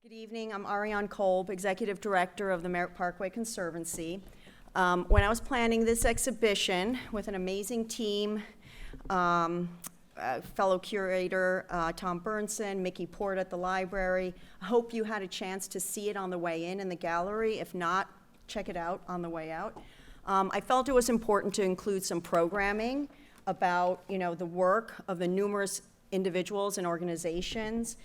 Good evening, I'm Ariane Kolb, Executive Director of the Merritt Parkway Conservancy. When I was planning this exhibition with an amazing team, fellow curator Tom Burnson, Mickey Port at the library, I hope you had a chance to see it on the way in the gallery. If not, check it out on the way out. I felt it was important to include some programming about the work of the numerous individuals and organizations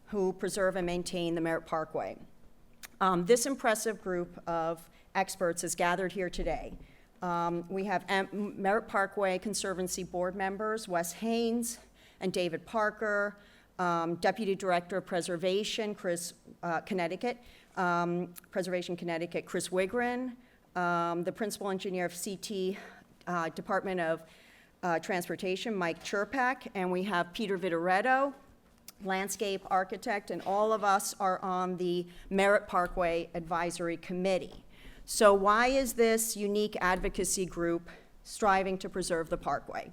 who preserve and maintain the Merritt Parkway. This impressive group of experts is gathered here today. We have Merritt Parkway Conservancy board members, Wes Haynes and David Parker, Deputy Director of Preservation, Preservation Connecticut, Chris Wigren, the Principal Engineer of CT Department of Transportation, Mike Chirpak, and we have Peter Vitoretto, landscape architect, and all of us are on the Merritt Parkway Advisory Committee. So why is this unique advocacy group striving to preserve the Parkway?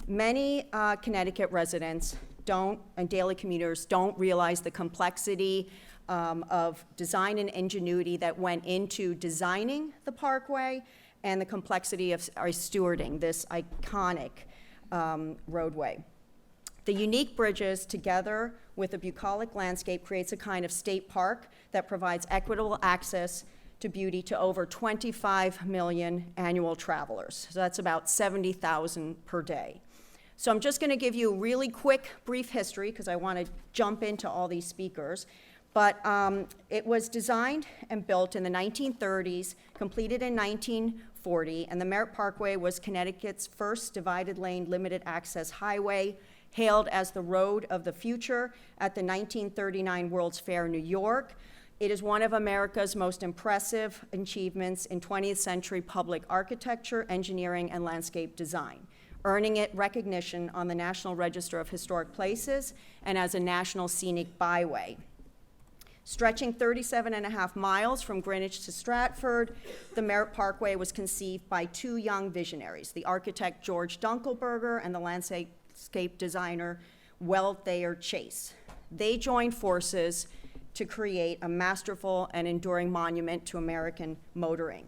Many Connecticut residents and daily commuters don't realize the complexity of design and ingenuity that went into designing the Parkway and the complexity of stewarding this iconic roadway. The unique bridges, together with the bucolic landscape, creates a kind of state park that provides equitable access to beauty to over 25 million annual travelers. So that's about 70,000 per day. So I'm just going to give you a really quick, brief history because I want to jump into all these speakers. But it was designed and built in the 1930s, completed in 1940, and the Merritt Parkway was Connecticut's first divided lane limited access highway, hailed as the road of the future at the 1939 World's Fair, New York. It is one of America's most impressive achievements in 20th century public architecture, engineering, and landscape design, earning it recognition on the National Register of Historic Places and as a National Scenic Byway. Stretching 37.5 miles from Greenwich to Stratford, the Merritt Parkway was conceived by two young visionaries, the architect George Dunkelberger and the landscape designer Welthayer Chase. They joined forces to create a masterful and enduring monument to American motoring.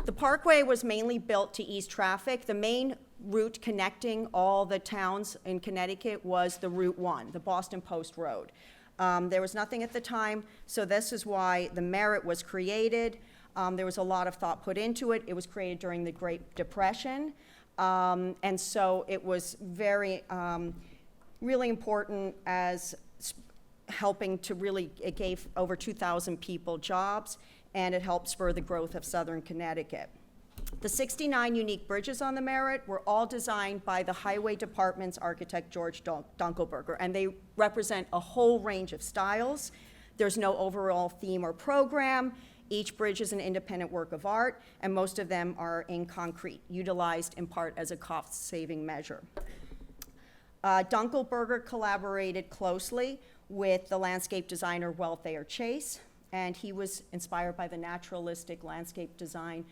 The Parkway was mainly built to ease traffic. The main route connecting all the towns in Connecticut was the Route 1, the Boston Post Road. There was nothing at the time, so this is why the Merritt was created. There was a lot of thought put into it. It was created during the Great Depression, and so it was very, really important as helping to it gave over 2,000 people jobs, and it helped spur the growth of southern Connecticut. The 69 unique bridges on the Merritt were all designed by the Highway Department's architect, George Dunkelberger, and they represent a whole range of styles. There's no overall theme or program. Each bridge is an independent work of art, and most of them are in concrete, utilized in part as a cost-saving measure. Dunkelberger collaborated closely with the landscape designer Welthayer Chase, and he was inspired by the naturalistic landscape design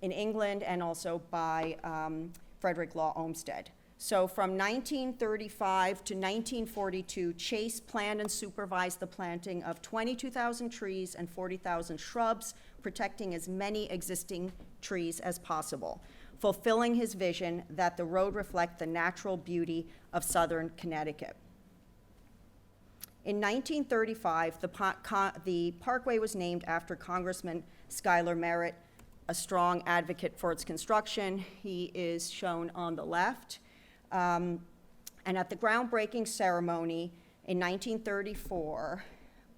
in England and also by Frederick Law Olmsted. So from 1935 to 1942, Chase planned and supervised the planting of 22,000 trees and 40,000 shrubs, protecting as many existing trees as possible, fulfilling his vision that the road reflect the natural beauty of southern Connecticut. In 1935, the Parkway was named after Congressman Schuyler Merritt, a strong advocate for its construction. He is shown on the left. And at the groundbreaking ceremony in 1934,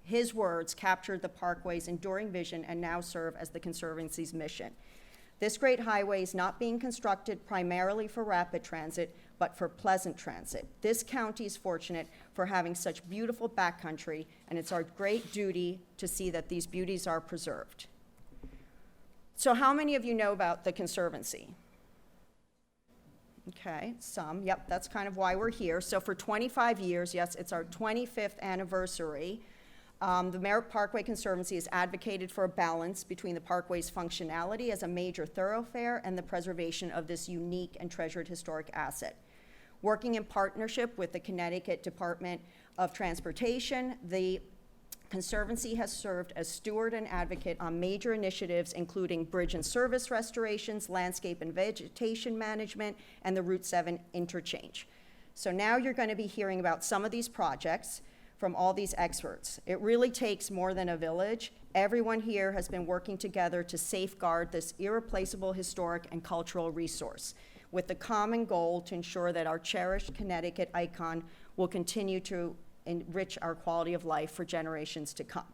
his words captured the Parkway's enduring vision and now serve as the Conservancy's mission. This great highway is not being constructed primarily for rapid transit, but for pleasant transit. This county is fortunate for having such beautiful backcountry, and it's our great duty to see that these beauties are preserved. So how many of you know about the Conservancy? Okay, some. Yep, that's kind of why we're here. So for 25 years, yes, it's our 25th anniversary, the Merritt Parkway Conservancy has advocated for a balance between the Parkway's functionality as a major thoroughfare and the preservation of this unique and treasured historic asset. Working in partnership with the Connecticut Department of Transportation, the Conservancy has served as steward and advocate on major initiatives including bridge and service restorations, landscape and vegetation management, and the Route 7 interchange. So now you're going to be hearing about some of these projects from all these experts. It really takes more than a village. Everyone here has been working together to safeguard this irreplaceable historic and cultural resource, with the common goal to ensure that our cherished Connecticut icon will continue to enrich our quality of life for generations to come.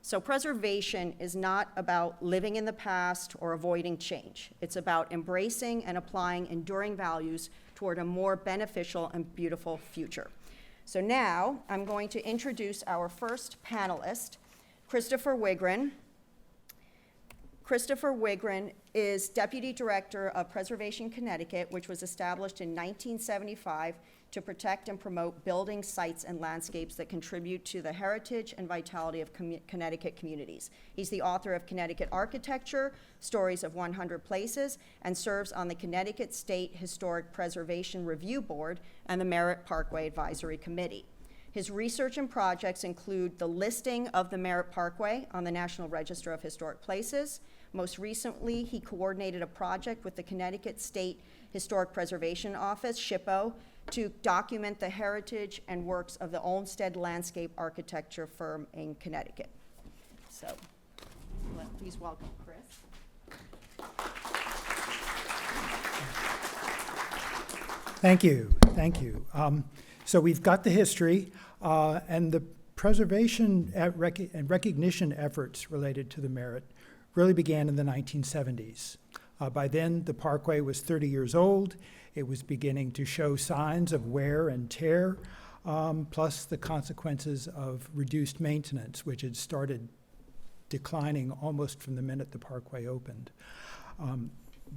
So preservation is not about living in the past or avoiding change. It's about embracing and applying enduring values toward a more beneficial and beautiful future. So now I'm going to introduce our first panelist, Christopher Wigren. Christopher Wigren is Deputy Director of Preservation Connecticut, which was established in 1975 to protect and promote buildings, sites, and landscapes that contribute to the heritage and vitality of Connecticut communities. He's the author of Connecticut Architecture, Stories of 100 Places, and serves on the Connecticut State Historic Preservation Review Board and the Merritt Parkway Advisory Committee. His research and projects include the listing of the Merritt Parkway on the National Register of Historic Places. Most recently, he coordinated a project with the Connecticut State Historic Preservation Office, SHPO, to document the heritage and works of the Olmsted Landscape Architecture firm in Connecticut. So, please welcome Chris. Thank you. So we've got the history and the preservation and recognition efforts related to the Merritt really began in the 1970s. By then, the Parkway was 30 years old. It was beginning to show signs of wear and tear, plus the consequences of reduced maintenance, which had started declining almost from the minute the Parkway opened.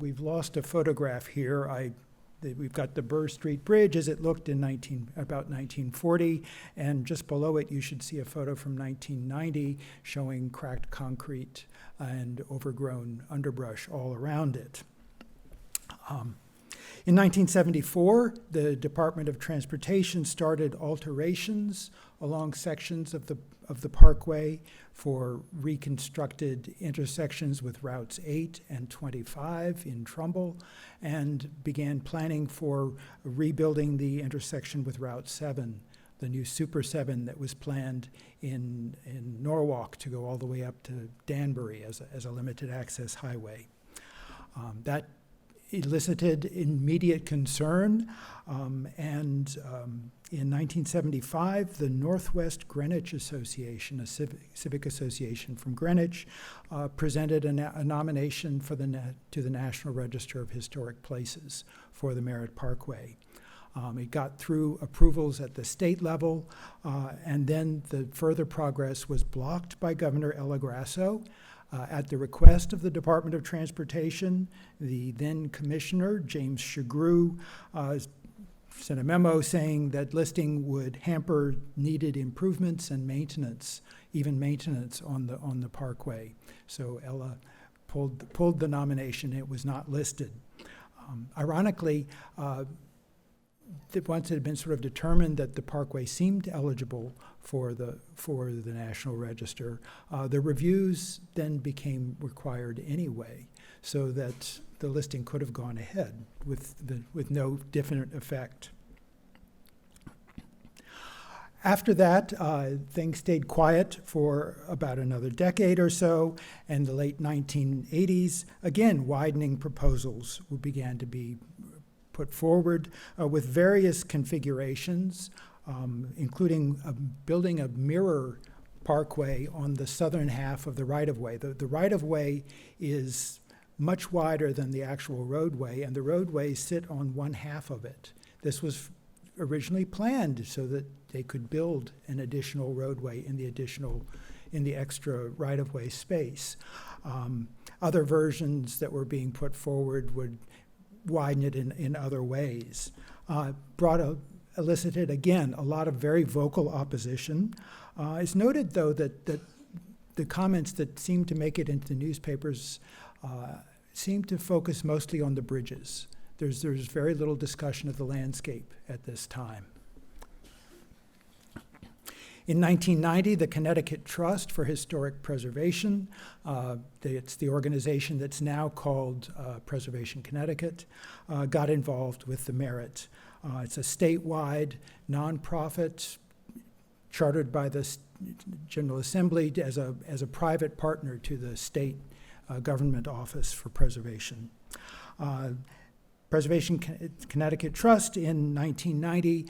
We've lost a photograph here. We've got the Burr Street Bridge as it looked in about 1940, and just below it you should see a photo from 1990 showing cracked concrete and overgrown underbrush all around it. In 1974, the Department of Transportation started alterations along sections of the Parkway for reconstructed intersections with routes 8 and 25 in Trumbull, and began planning for rebuilding the intersection with Route 7, the new Super 7 that was planned in Norwalk to go all the way up to Danbury as a limited access highway. That elicited immediate concern, and in 1975, the Northwest Greenwich Association, a civic association from Greenwich, presented a nomination to the National Register of Historic Places for the Merritt Parkway. It got through approvals at the state level, and then the further progress was blocked by Governor Ella Grasso. At the request of the Department of Transportation, the then commissioner, James Shagrew, sent a memo saying that listing would hamper needed improvements and maintenance, even maintenance on the Parkway. So Ella pulled the nomination. It was not listed. Ironically, once it had been sort of determined that the Parkway seemed eligible for the National Register, the reviews then became required anyway, so that the listing could have gone ahead with no definite effect. After that, things stayed quiet for about another decade or so, and the late 1980s, again, widening proposals began to be put forward with various configurations, including building a mirror parkway on the southern half of the right-of-way. The right-of-way is much wider than the actual roadway, and the roadways sit on one half of it. This was originally planned so that they could build an additional roadway in the extra right-of-way space. Other versions that were being put forward would widen it in other ways. Elicited, again, a lot of very vocal opposition. It's noted, though, that the comments that seemed to make it into the newspapers seemed to focus mostly on the bridges. There's very little discussion of the landscape at this time. In 1990, the Connecticut Trust for Historic Preservation, it's the organization that's now called Preservation Connecticut, got involved with the Merritt. It's a statewide nonprofit chartered by the General Assembly as a private partner to the state government office for preservation. Preservation Connecticut Trust in 1990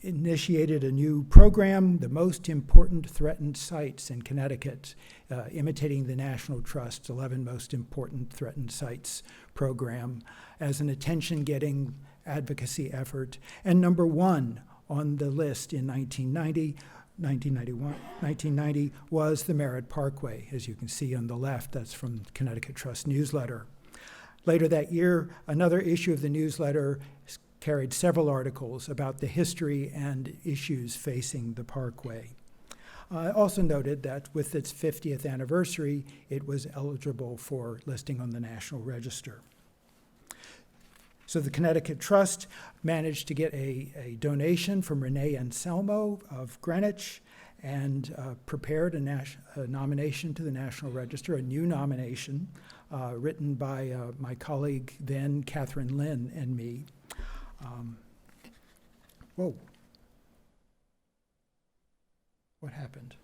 initiated a new program, the most important threatened sites in Connecticut, imitating the National Trust's 11 most important threatened sites program as an attention-getting advocacy effort. And number one on the list in 1990 was the Merritt Parkway. As you can see on the left, that's from Connecticut Trust newsletter. Later that year, another issue of the newsletter carried several articles about the history and issues facing the Parkway. Also noted that with its 50th anniversary, it was eligible for listing on the National Register. So the Connecticut Trust managed to get a donation from Renee Anselmo of Greenwich and prepared a nomination to the National Register, a new nomination written by my colleague then, Catherine Lynn, and me. Whoa. What happened?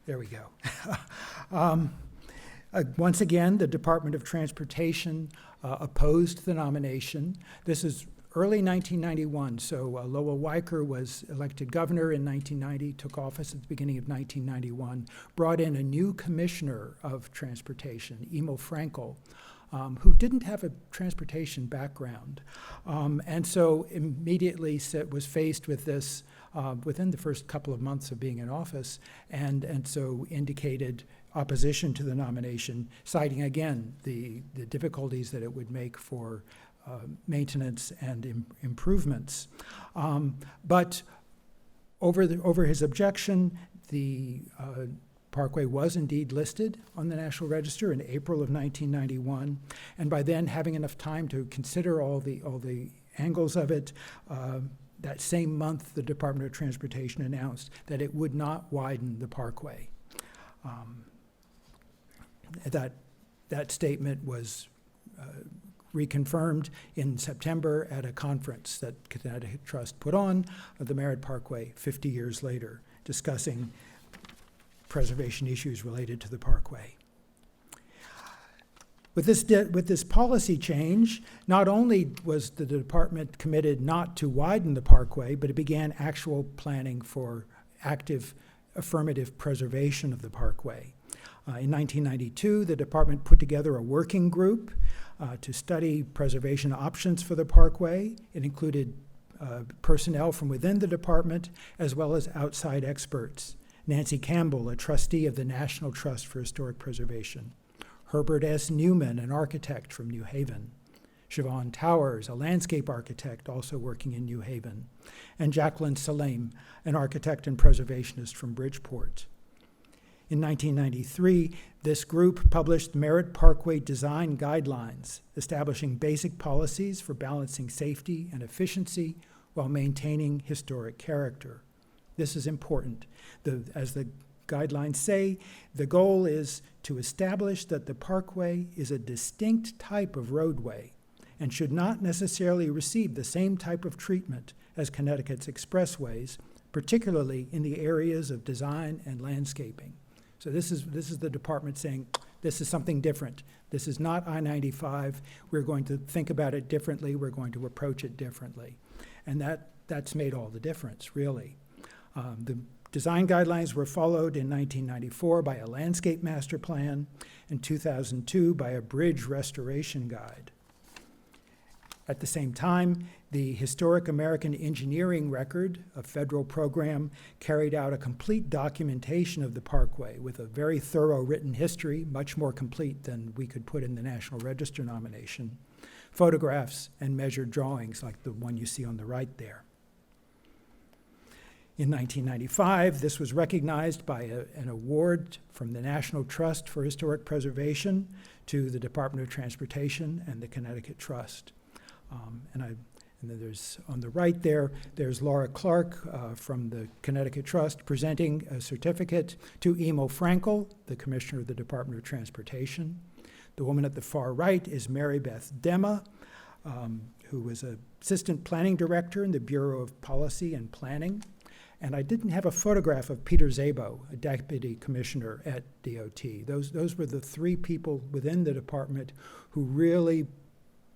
There we go. Once again, the Department of Transportation opposed the nomination. This is early 1991, so Lowell Weicker was elected governor in 1990, took office at the beginning of 1991, brought in a new commissioner of transportation, Emil Frankel, who didn't have a transportation background, and so immediately was faced with this within the first couple of months of being in office, and so indicated opposition to the nomination, citing again the difficulties that it would make for maintenance and improvements. But over his objection, the Parkway was indeed listed on the National Register in April of 1991, and by then, having enough time to consider all the angles of it, that same month, the Department of Transportation announced that it would not widen the Parkway. That statement was reconfirmed in September at a conference that Connecticut Trust put on the Merritt Parkway 50 years later, discussing preservation issues related to the Parkway. With this policy change, not only was the department committed not to widen the Parkway, but it began actual planning for active affirmative preservation of the Parkway. In 1992, the department put together a working group to study preservation options for the Parkway. It included personnel from within the department as well as outside experts. Nancy Campbell, a trustee of the National Trust for Historic Preservation. Herbert S. Newman, an architect from New Haven. Siobhan Towers, a landscape architect also working in New Haven. And Jacqueline Salame, an architect and preservationist from Bridgeport. In 1993, this group published Merritt Parkway Design Guidelines, establishing basic policies for balancing safety and efficiency while maintaining historic character. This is important. As the guidelines say, the goal is to establish that the Parkway is a distinct type of roadway and should not necessarily receive the same type of treatment as Connecticut's expressways, particularly in the areas of design and landscaping. So this is the department saying, this is something different. This is not I-95. We're going to think about it differently. We're going to approach it differently. And that's made all the difference, really. The design guidelines were followed in 1994 by a landscape master plan, and 2002 by a bridge restoration guide. At the same time, the Historic American Engineering Record, a federal program, carried out a complete documentation of the Parkway with a very thorough written history, much more complete than we could put in the National Register nomination, photographs and measured drawings like the one you see on the right there. In 1995, this was recognized by an award from the National Trust for Historic Preservation to the Department of Transportation and the Connecticut Trust. And then there's, on the right there's Laura Clark from the Connecticut Trust presenting a certificate to Emil Frankel, the Commissioner of the Department of Transportation. The woman at the far right is Mary Beth Dema, who was Assistant Planning Director in the Bureau of Policy and Planning. And I didn't have a photograph of Peter Szabo, a Deputy Commissioner at DOT. Those were the three people within the department who really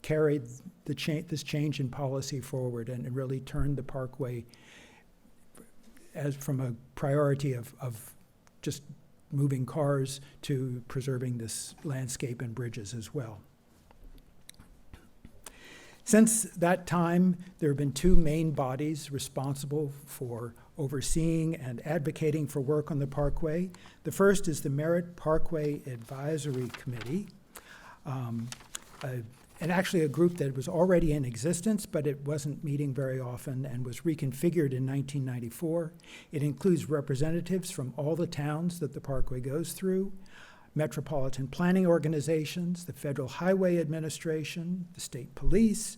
carried this change in policy forward and really turned the Parkway as from a priority of just moving cars to preserving this landscape and bridges as well. Since that time, there have been two main bodies responsible for overseeing and advocating for work on the Parkway. The first is the Merritt Parkway Advisory Committee, and actually a group that was already in existence, but it wasn't meeting very often and was reconfigured in 1994. It includes representatives from all the towns that the Parkway goes through, metropolitan planning organizations, the Federal Highway Administration, the state police,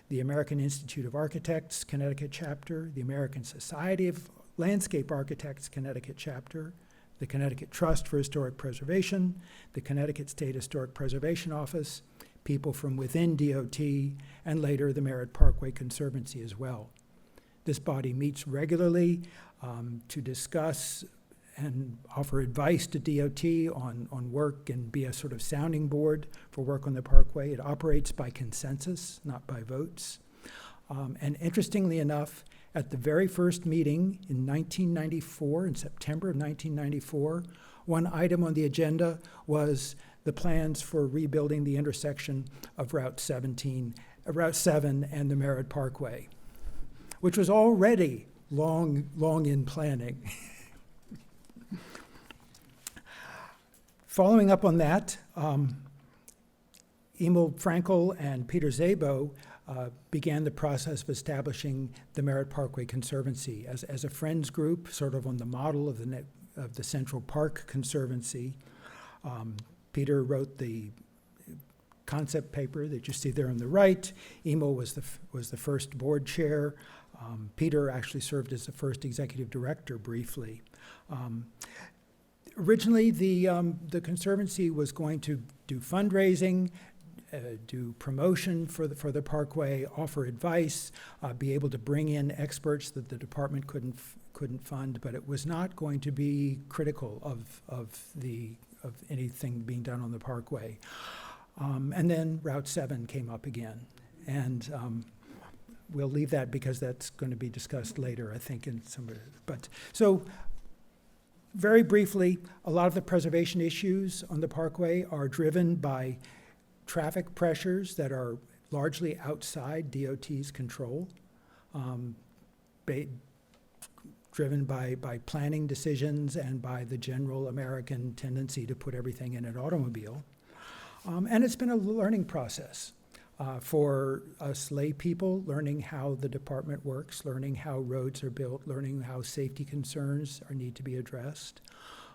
the American Institute of Architects, Connecticut chapter, the American Society of Landscape Architects, Connecticut chapter, the Connecticut Trust for Historic Preservation, the Connecticut State Historic Preservation Office, people from within DOT, and later the Merritt Parkway Conservancy as well. This body meets regularly to discuss and offer advice to DOT on work and be a sort of sounding board for work on the Parkway. It operates by consensus, not by votes. And interestingly enough, at the very first meeting in 1994, in September of 1994, one item on the agenda was the plans for rebuilding the intersection of Route 7 and the Merritt Parkway, which was already long in planning. Following up on that, Emil Frankel and Peter Szabo began the process of establishing the Merritt Parkway Conservancy as a friends group, sort of on the model of the Central Park Conservancy. Peter wrote the concept paper that you see there on the right. Emil was the first board chair. Peter actually served as the first executive director briefly. Originally, the Conservancy was going to do fundraising, do promotion for the Parkway, offer advice, be able to bring in experts that the department couldn't fund, but it was not going to be critical of anything being done on the Parkway. And then Route 7 came up again, and we'll leave that because that's going to be discussed later, I think, in some of it. But so. Very briefly, a lot of the preservation issues on the Parkway are driven by traffic pressures that are largely outside DOT's control, driven by planning decisions and by the general American tendency to put everything in an automobile. And it's been a learning process for us lay people, learning how the department works, learning how roads are built, learning how safety concerns need to be addressed,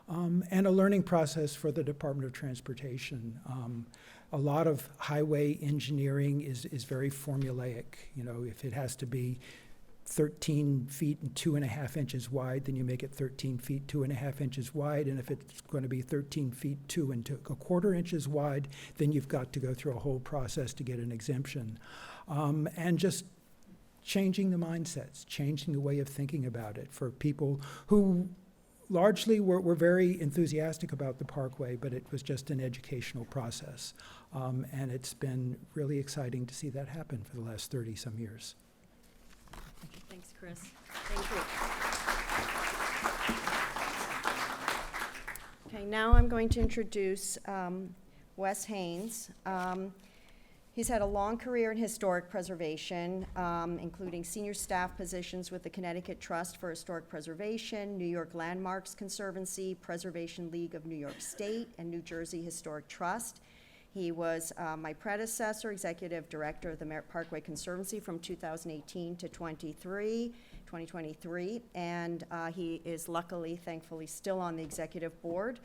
and a learning process for the Department of Transportation. A lot of highway engineering is very formulaic. You know, if it has to be 13 feet and 2.5 inches wide, then you make it 13 feet, 2.5 inches wide. And if it's going to be 13 feet, 2 and 2.25 inches wide, then you've got to go through a whole process to get an exemption. And just changing the mindsets, changing the way of thinking about it for people who largely were very enthusiastic about the Parkway, but it was just an educational process. And it's been really exciting to see that happen for the last 30-some years. Thanks, Chris. Thank you. Okay, now I'm going to introduce Wes Haynes. He's had a long career in historic preservation, including senior staff positions with the Connecticut Trust for Historic Preservation, New York Landmarks Conservancy, Preservation League of New York State, and New Jersey Historic Trust. He was my predecessor, executive director of the Merritt Parkway Conservancy from 2018 to 2023, and he is luckily, thankfully, still on the executive board.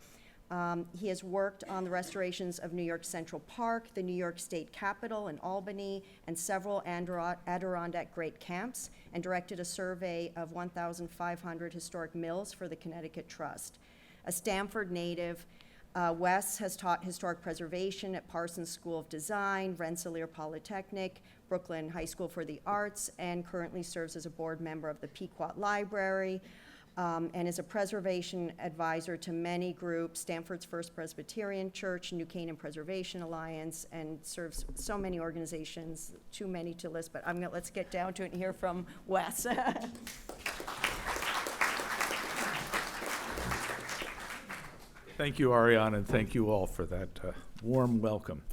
He has worked on the restorations of New York Central Park, the New York State Capitol in Albany, and several Adirondack Great Camps, and directed a survey of 1,500 historic mills for the Connecticut Trust. A Stamford native, Wes has taught historic preservation at Parsons School of Design, Rensselaer Polytechnic, Brooklyn High School for the Arts, and currently serves as a board member of the Pequot Library, and is a preservation advisor to many groups, Stanford's First Presbyterian Church, New Canaan Preservation Alliance, and serves so many organizations, too many to list, but let's get down to it and hear from Wes. Thank you, Ariane, and thank you all for that warm welcome.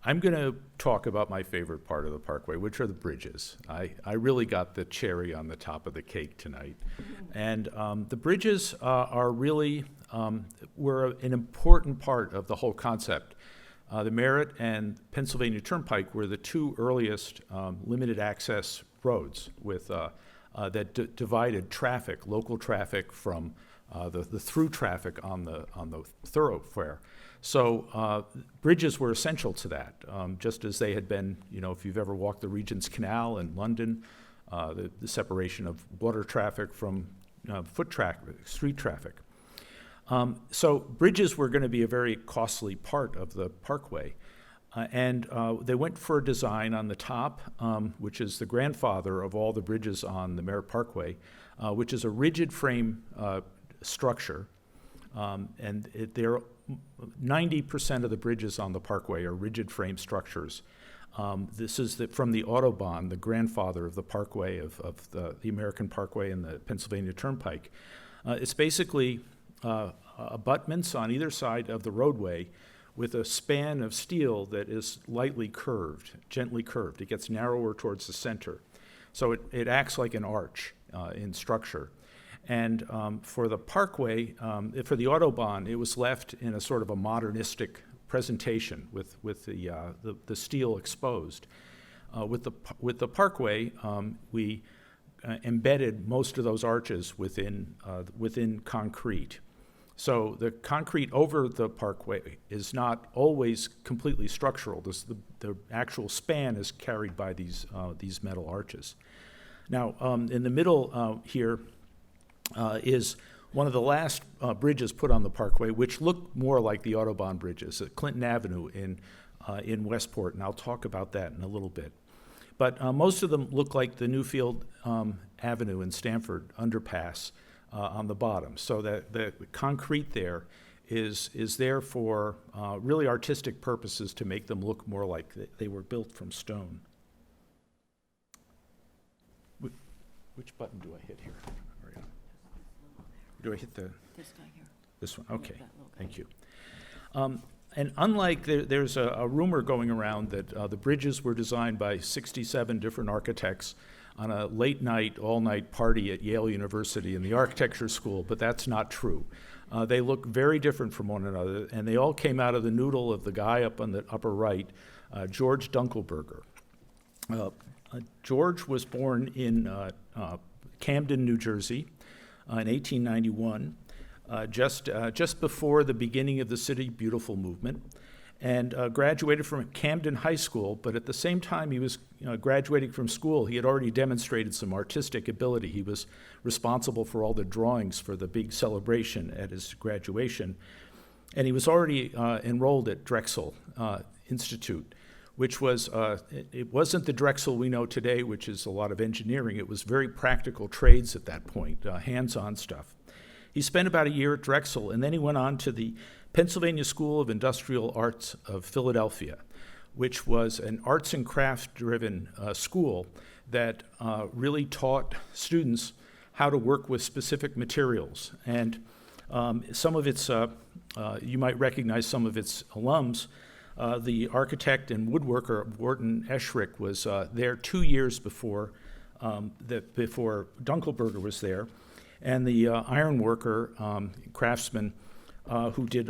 I'm going to talk about my favorite part of the Parkway, which are the bridges. I really got the cherry on the top of the cake tonight. And the bridges are really, were an important part of the whole concept. The Merritt and Pennsylvania Turnpike were the two earliest limited access roads with, that divided traffic, local traffic from the through traffic on the thoroughfare. So bridges were essential to that, just as they had been, if you've ever walked the Regent's Canal in London, the separation of water traffic from street traffic. So bridges were going to be a very costly part of the Parkway. And they went for a design on the top, which is the grandfather of all the bridges on the Merritt Parkway, which is a rigid frame structure. And they're 90% of the bridges on the Parkway are rigid frame structures. This is from the Autobahn, the grandfather of the Parkway, of the American Parkway and the Pennsylvania Turnpike. It's basically abutments on either side of the roadway with a span of steel that is lightly curved, gently curved. It gets narrower towards the center. So it acts like an arch in structure. And for the Parkway, for the Autobahn, it was left in a sort of a modernistic presentation with the steel exposed. With the Parkway, we embedded most of those arches within concrete. So the concrete over the Parkway is not always completely structural. The actual span is carried by these metal arches. Now, in the middle here, is one of the last bridges put on the Parkway, which look more like the Autobahn bridges at Clinton Avenue in Westport, and I'll talk about that in a little bit. But most of them look like the Newfield Avenue in Stamford underpass on the bottom. So that the concrete there is there for really artistic purposes to make them look more like they were built from stone. Which button do I hit here? Do I hit This guy here. this one? Okay, thank you. And unlike, there's a rumor going around that the bridges were designed by 67 different architects on a late night, all night party at Yale University in the architecture school, but that's not true. They look very different from one another, and they all came out of the noodle of the guy up on the upper right, George Dunkelberger. George was born in Camden, New Jersey, in 1891, just before the beginning of the City Beautiful movement, and graduated from Camden High School. But at the same time he was graduating from school, he had already demonstrated some artistic ability. He was responsible for all the drawings for the big celebration at his graduation, and he was already enrolled at Drexel Institute, which was, it wasn't the Drexel we know today, which is a lot of engineering. It was very practical trades at that point, hands-on stuff. He spent about a year at Drexel, and then he went on to the Pennsylvania School of Industrial Arts of Philadelphia, which was an arts and crafts-driven school that really taught students how to work with specific materials. And some of its, you might recognize some of its alums. The architect and woodworker Wharton Eschrick was there 2 years before Dunkelberger was there, and the ironworker, craftsman who did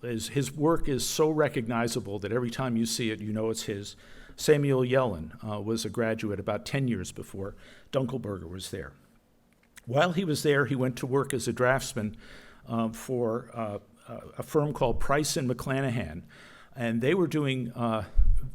his work is so recognizable that every time you see it, you know it's his. Samuel Yellen was a graduate about 10 years before Dunkelberger was there. While he was there, he went to work as a draftsman for a firm called Price and McClanahan, and they were doing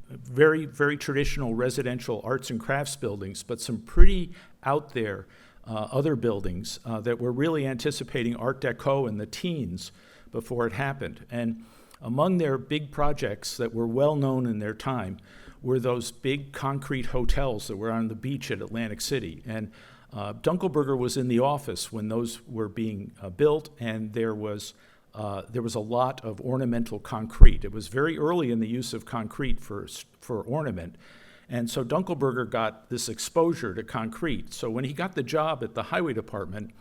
very, very traditional residential arts and crafts buildings, but some pretty out there other buildings that were really anticipating Art Deco in the teens before it happened. And among their big projects that were well known in their time were those big concrete hotels that were on the beach at Atlantic City. And Dunkelberger was in the office when those were being built, and there was a lot of ornamental concrete. It was very early in the use of concrete for ornament. And so Dunkelberger got this exposure to concrete. So when he got the job at the highway department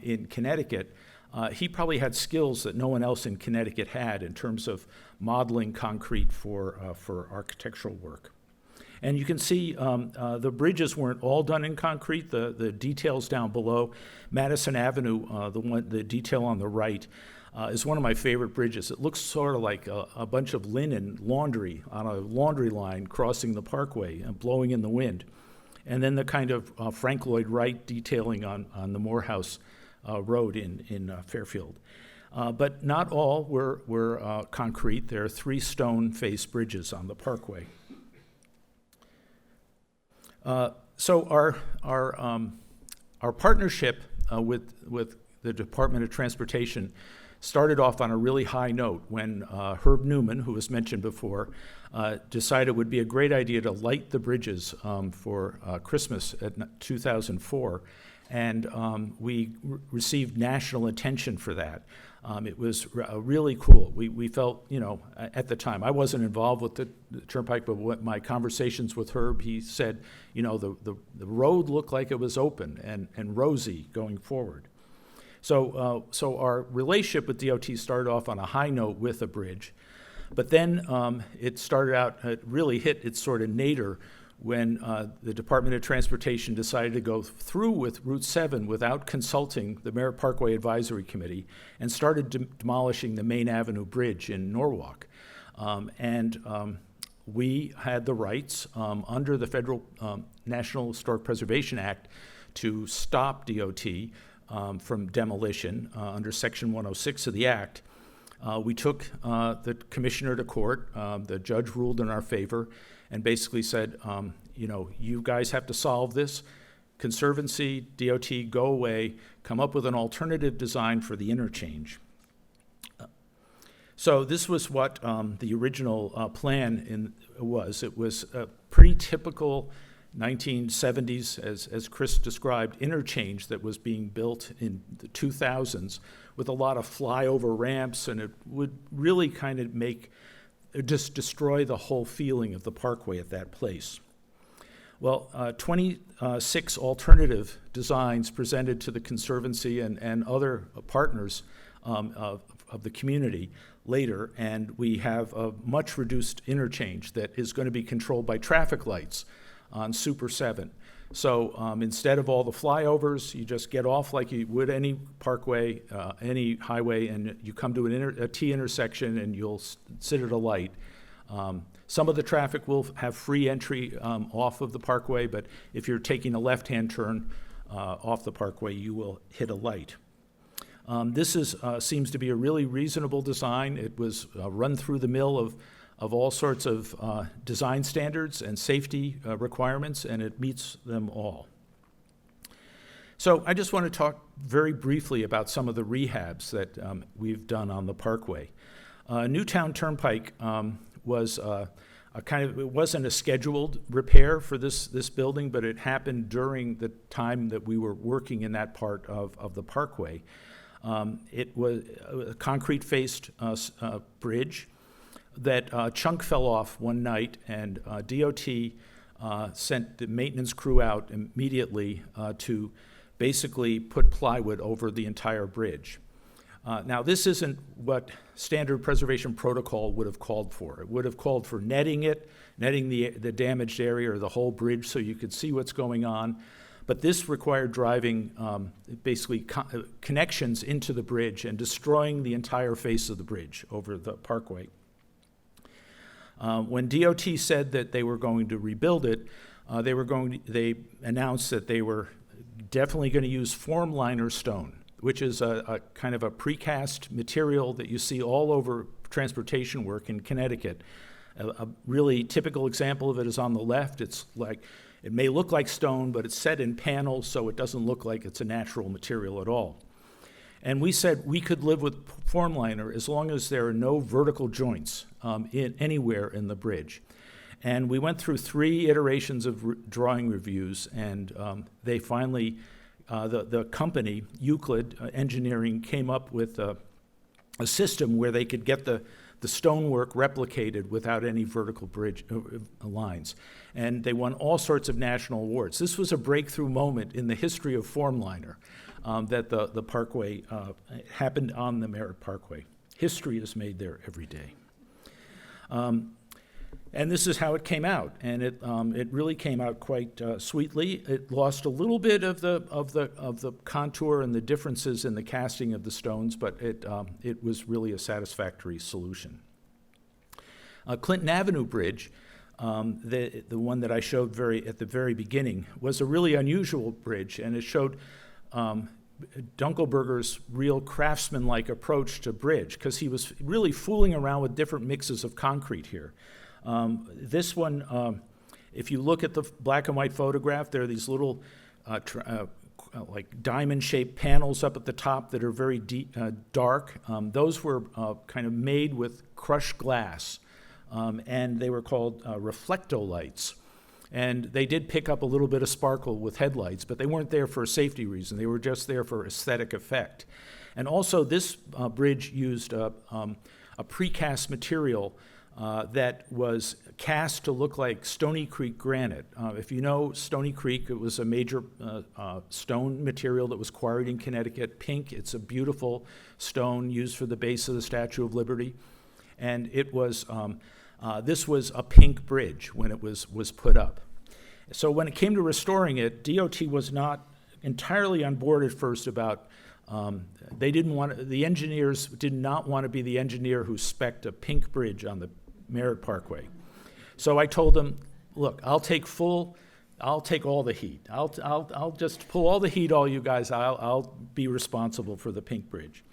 in Connecticut, he probably had skills that no one else in Connecticut had in terms of modeling concrete for architectural work. And you can see the bridges weren't all done in concrete. The details down below, Madison Avenue, the detail on the right, is one of my favorite bridges. It looks sort of like a bunch of linen laundry on a laundry line crossing the parkway and blowing in the wind. And then the kind of Frank Lloyd Wright detailing on the Morehouse Road in Fairfield. But not all were concrete. There are 3 stone-faced bridges on the parkway. So our partnership with the Department of Transportation started off on a really high note when Herb Newman, who was mentioned before, decided it would be a great idea to light the bridges for Christmas at 2004. And we received national attention for that. It was really cool. We felt, at the time, I wasn't involved with the Turnpike, but what my conversations with Herb, he said, the road looked like it was open and rosy going forward. So our relationship with DOT started off on a high note with a bridge, but then it started out, it really hit its sort of nadir when the Department of Transportation decided to go through with Route 7 without consulting the Merritt Parkway Advisory Committee and started demolishing the Main Avenue Bridge in Norwalk. We had the rights under the Federal National Historic Preservation Act to stop DOT from demolition under Section 106 of the Act. We took the commissioner to court. The judge ruled in our favor and basically said, you guys have to solve this. Conservancy, DOT, go away, come up with an alternative design for the interchange. So this was what the original plan was. It was a pretty typical 1970s, as Chris described, interchange that was being built in the 2000s with a lot of flyover ramps, and it would really kind of just destroy the whole feeling of the parkway at that place. Well, 26 alternative designs presented to the Conservancy and other partners of the community later, and we have a much reduced interchange that is going to be controlled by traffic lights on Super 7. So instead of all the flyovers, you just get off like you would any parkway, any highway, and you come to a T intersection and you'll sit at a light. Some of the traffic will have free entry off of the parkway, but if you're taking a left-hand turn off the parkway, you will hit a light. This seems to be a really reasonable design. It was run through the mill of all sorts of design standards and safety requirements, and it meets them all. So I just want to talk very briefly about some of the rehabs that we've done on the parkway. Newtown Turnpike was it wasn't a scheduled repair for this building, but it happened during the time that we were working in that part of the parkway. It was a concrete-faced bridge that chunk fell off one night, and DOT sent the maintenance crew out immediately to basically put plywood over the entire bridge. Now, this isn't what standard preservation protocol would have called for. It would have called for netting the damaged area or the whole bridge so you could see what's going on. But this required driving basically connections into the bridge and destroying the entire face of the bridge over the Parkway. When DOT said that they were going to rebuild it, they announced that they were definitely going to use form liner stone, which is a kind of a precast material that you see all over transportation work in Connecticut. A really typical example of it is on the left. It's like, it may look like stone, but it's set in panels, so it doesn't look like it's a natural material at all. And we said we could live with form liner as long as there are no vertical joints anywhere in the bridge. And we went through 3 iterations of drawing reviews, and they finally, the company, Euclid Engineering, came up with a system where they could get the stonework replicated without any vertical bridge lines. And they won all sorts of national awards. This was a breakthrough moment in the history of form liner, that the Parkway happened on the Merritt Parkway. History is made there every day. And this is how it came out, and it really came out quite sweetly. It lost a little bit of the contour and the differences in the casting of the stones, but it was really a satisfactory solution. Clinton Avenue Bridge, the one that I showed at the very beginning, was a really unusual bridge, and it showed Dunkelberger's real craftsman-like approach to bridge, because he was really fooling around with different mixes of concrete here. This one, if you look at the black and white photograph, there are these little like diamond-shaped panels up at the top that are very deep, dark. Those were kind of made with crushed glass, and they were called reflectolights. And they did pick up a little bit of sparkle with headlights, but they weren't there for a safety reason. They were just there for aesthetic effect. And also, this bridge used a precast material that was cast to look like Stony Creek granite. If you know Stony Creek, it was a major stone material that was quarried in Connecticut. Pink, it's a beautiful stone used for the base of the Statue of Liberty. And it was, this was a pink bridge when it was put up. So when it came to restoring it, DOT was not entirely on board at first about, the engineers did not want to be the engineer who spec'd a pink bridge on the Merritt Parkway. So I told them, look, I'll take all the heat. I'll just pull all the heat, all you guys. I'll be responsible for the pink bridge.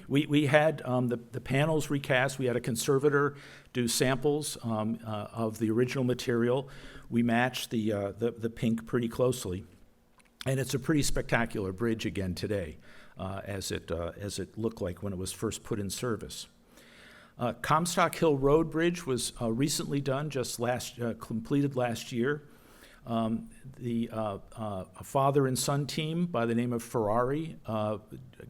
We had the panels recast. We had a conservator do samples of the original material. We matched the pink pretty closely, and it's a pretty spectacular bridge again today, as it looked like when it was first put in service. Comstock Hill Road Bridge was recently done, completed last year. A father and son team by the name of Ferrari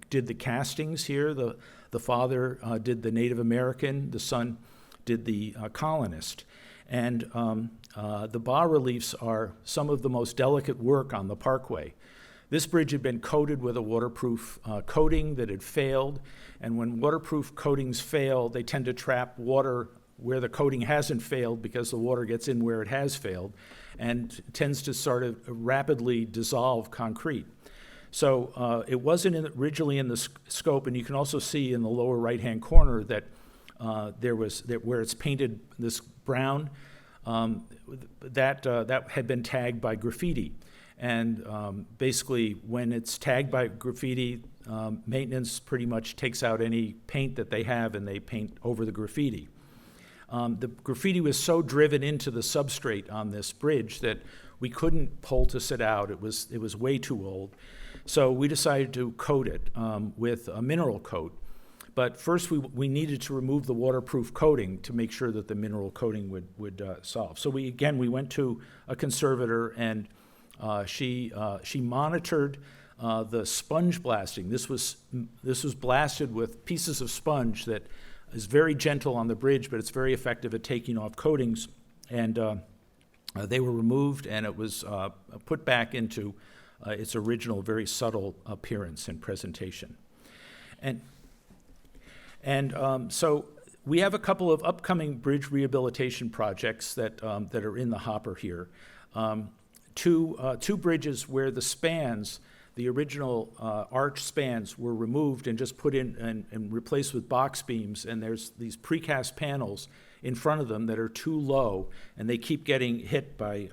did the castings here. The father did the Native American, the son did the colonist. And the bas-reliefs are some of the most delicate work on the Parkway. This bridge had been coated with a waterproof coating that had failed, and when waterproof coatings fail, they tend to trap water where the coating hasn't failed because the water gets in where it has failed and tends to sort of rapidly dissolve concrete. So it wasn't originally in the scope, and you can also see in the lower right-hand corner that where it's painted this brown, that had been tagged by graffiti. And basically, when it's tagged by graffiti, maintenance pretty much takes out any paint that they have and they paint over the graffiti. The graffiti was so driven into the substrate on this bridge that we couldn't poultice it out. It was way too old. So we decided to coat it with a mineral coat. But first we needed to remove the waterproof coating to make sure that the mineral coating would solve. So we went to a conservator, and she monitored the sponge blasting. This was blasted with pieces of sponge that is very gentle on the bridge, but it's very effective at taking off coatings. And they were removed, and it was put back into its original, very subtle appearance and presentation. And so we have a couple of upcoming bridge rehabilitation projects that are in the hopper here. two bridges where the spans, the original arch spans, were removed and just put in and replaced with box beams, and there's these precast panels in front of them that are too low, and they keep getting hit by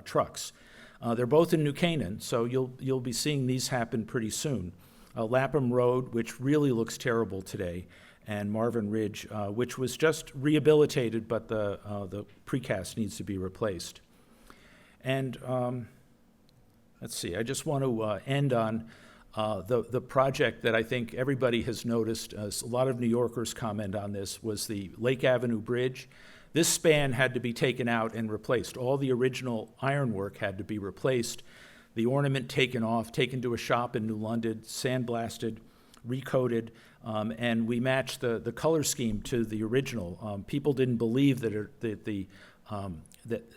trucks. They're both in New Canaan, so you'll be seeing these happen pretty soon. Lapham Road, which really looks terrible today, and Marvin Ridge, which was just rehabilitated, but the precast needs to be replaced. And let's see, I just want to end on the project that I think everybody has noticed, a lot of New Yorkers comment on this, was the Lake Avenue Bridge. This span had to be taken out and replaced. All the original ironwork had to be replaced, the ornament taken off, taken to a shop in New London, sandblasted, recoated, and we matched the color scheme to the original. People didn't believe that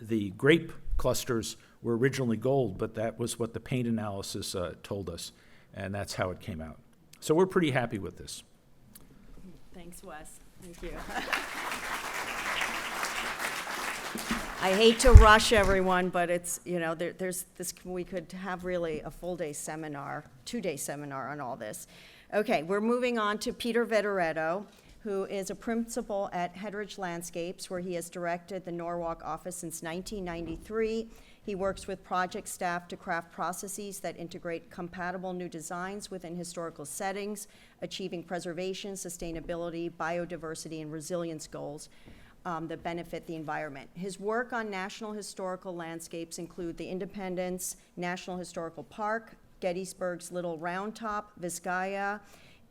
the grape clusters were originally gold, but that was what the paint analysis told us, and that's how it came out. So we're pretty happy with this. Thanks, Wes. Thank you. I hate to rush everyone, but it's, there's this, we could have really a full-day seminar, 2-day seminar on all this. Okay, we're moving on to Peter Vetoretto, who is a principal at Hedridge Landscapes, where he has directed the Norwalk office since 1993. He works with project staff to craft processes that integrate compatible new designs within historical settings, achieving preservation, sustainability, biodiversity, and resilience goals that benefit the environment. His work on national historical landscapes include the Independence National Historical Park, Gettysburg's Little Round Top, Vizcaya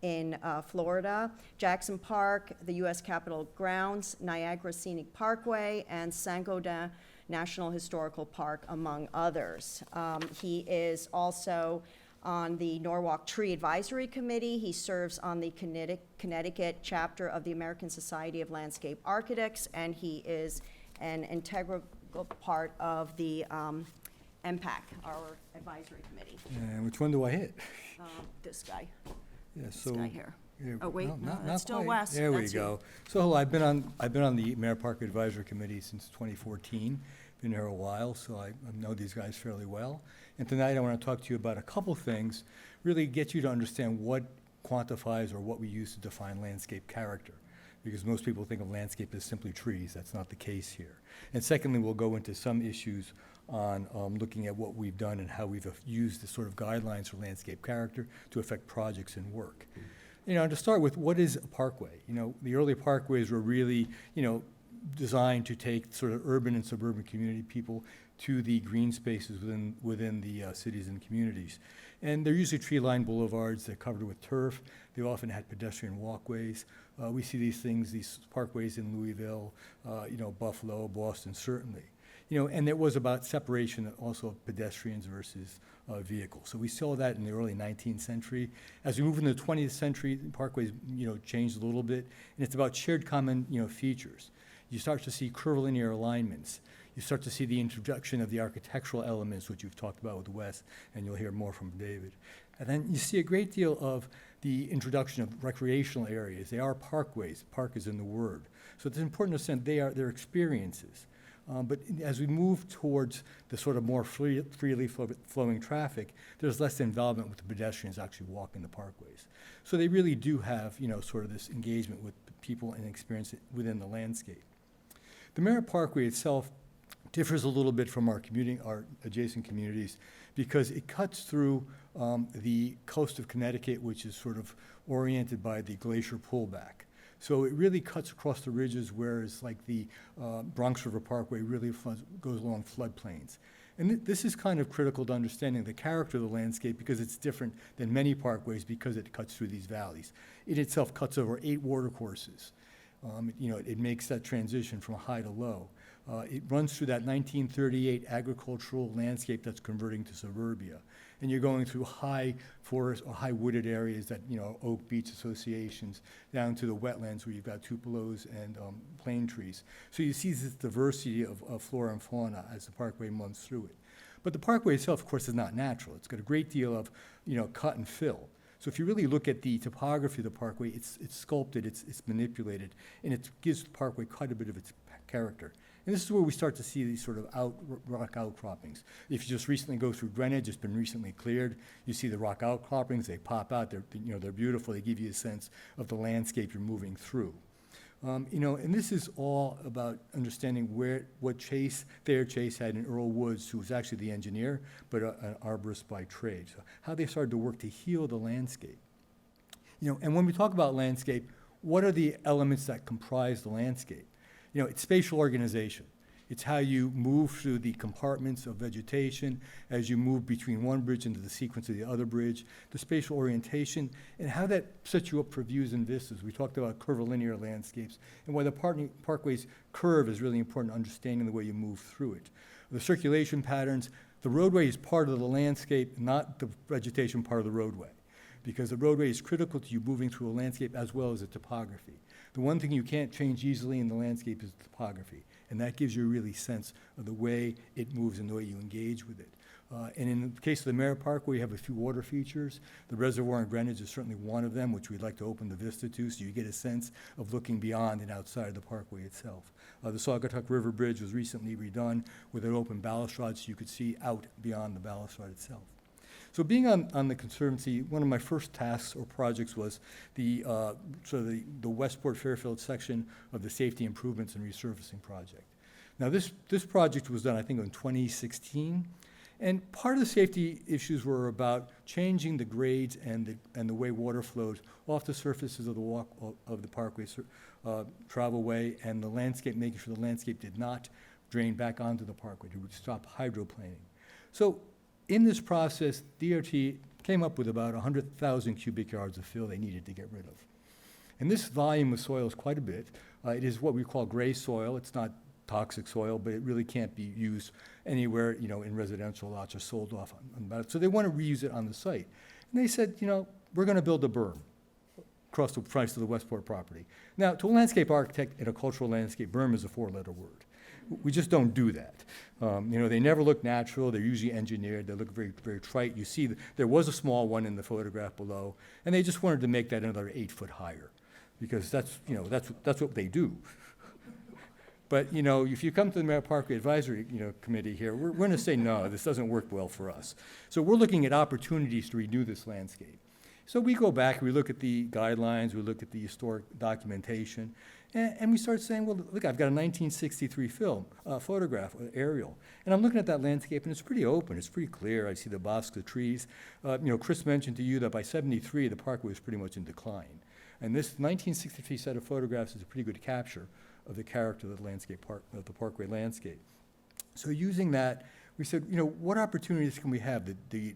in Florida, Jackson Park, the U.S. Capitol Grounds, Niagara Scenic Parkway, and San Gaudin National Historical Park, among others. He is also on the Norwalk Tree Advisory Committee. He serves on the Connecticut chapter of the American Society of Landscape Architects, and he is an integral part of the MPAC, our advisory committee. And which one do I hit? This guy, Yeah, this so. guy here. yeah, Oh, wait, no, not that's still quite. Wes. There we That's you. go. So I've been on the Merritt Parkway Advisory Committee since 2014. Been there a while, so I know these guys fairly well. And tonight I want to talk to you about a couple things, really get you to understand what quantifies or what we use to define landscape character. Because most people think of landscape as simply trees. That's not the case here. And secondly, we'll go into some issues on looking at what we've done and how we've used the sort of guidelines for landscape character to affect projects and work. To start with, what is a parkway? The early parkways were really, designed to take sort of urban and suburban community people to the green spaces within the cities and communities. And they're usually tree-lined boulevards. They're covered with turf. They often had pedestrian walkways. We see these parkways in Louisville, Buffalo, Boston, certainly. And there was about separation also of pedestrians versus vehicles. So we saw that in the early 19th century. As we move into the 20th century, parkways, changed a little bit, and it's about shared common, features. You start to see curvilinear alignments. You start to see the introduction of the architectural elements, which you've talked about with Wes, and you'll hear more from David. And then you see a great deal of the introduction of recreational areas. They are parkways. Park is in the word. So it's important to understand they're experiences. But as we move towards the sort of more freely flowing traffic, there's less involvement with the pedestrians actually walking the parkways. So they really do have, sort of this engagement with people and experience it within the landscape. The Merritt Parkway itself differs a little bit from our adjacent communities because it cuts through the coast of Connecticut, which is sort of oriented by the glacier pullback. So it really cuts across the ridges, whereas like the Bronx River Parkway really goes along floodplains. And this is kind of critical to understanding the character of the landscape because it's different than many parkways because it cuts through these valleys. It itself cuts over 8 watercourses. It makes that transition from high to low. It runs through that 1938 agricultural landscape that's converting to suburbia. And you're going through high forest or high wooded areas that, oak beech associations, down to the wetlands where you've got tupelos and plane trees. So you see this diversity of flora and fauna as the parkway runs through it. But the parkway itself, of course, is not natural. It's got a great deal of, cut and fill. So if you really look at the topography of the parkway, it's sculpted, it's manipulated, and it gives the parkway quite a bit of its character. And this is where we start to see these sort of rock outcroppings. If you just recently go through Greenwich, it's been recently cleared, you see the rock outcroppings, they pop out, they're beautiful, they give you a sense of the landscape you're moving through. And this is all about understanding what Thayer Chase had in Earl Woods, who was actually the engineer, but an arborist by trade. So how they started to work to heal the landscape. And when we talk about landscape, what are the elements that comprise the landscape? It's spatial organization. It's how you move through the compartments of vegetation as you move between one bridge into the sequence of the other bridge, the spatial orientation, and how that sets you up for views and vistas. We talked about curvilinear landscapes, and why the parkway's curve is really important to understanding the way you move through it. The circulation patterns, the roadway is part of the landscape, not the vegetation part of the roadway, because the roadway is critical to you moving through a landscape as well as the topography. The one thing you can't change easily in the landscape is the topography, and that gives you a really sense of the way it moves and the way you engage with it. And in the case of the Merritt Parkway, you have a few water features. The reservoir in Greenwich is certainly one of them, which we'd like to open the vista to, so you get a sense of looking beyond and outside of the parkway itself. The Saugatuck River Bridge was recently redone with an open balustrade, so you could see out beyond the balustrade itself. So being on the Conservancy, one of my first tasks or projects was the Westport Fairfield section of the Safety Improvements and Resurfacing Project. Now this project was done, I think, in 2016, and part of the safety issues were about changing the grades and the way water flows off the surfaces of the parkway travelway, and the landscape, making sure the landscape did not drain back onto the parkway to stop hydroplaning. So in this process, DOT came up with about 100,000 cubic yards of fill they needed to get rid of. And this volume of soil is quite a bit. It is what we call gray soil. It's not toxic soil, but it really can't be used anywhere, in residential lots or sold off on it. So they want to reuse it on the site. And they said, we're going to build a berm across the front of the Westport property. Now, to a landscape architect in a cultural landscape, berm is a four-letter word. We just don't do that. They never look natural. They're usually engineered. They look very, very trite. You see, there was a small one in the photograph below, and they just wanted to make that another 8 foot higher, because that's what they do. But if you come to the Merritt Parkway Advisory Committee here, we're going to say no, this doesn't work well for us. So we're looking at opportunities to renew this landscape. So we go back, we look at the guidelines, we look at the historic documentation, and we start saying, well, look, I've got a 1963 photograph, aerial, and I'm looking at that landscape, and it's pretty open, it's pretty clear. I see the bosques, the trees. Chris mentioned to you that by 73, the parkway was pretty much in decline. And this 1963 set of photographs is a pretty good capture of the character of the landscape of the parkway landscape. So using that, we said, what opportunities can we have? The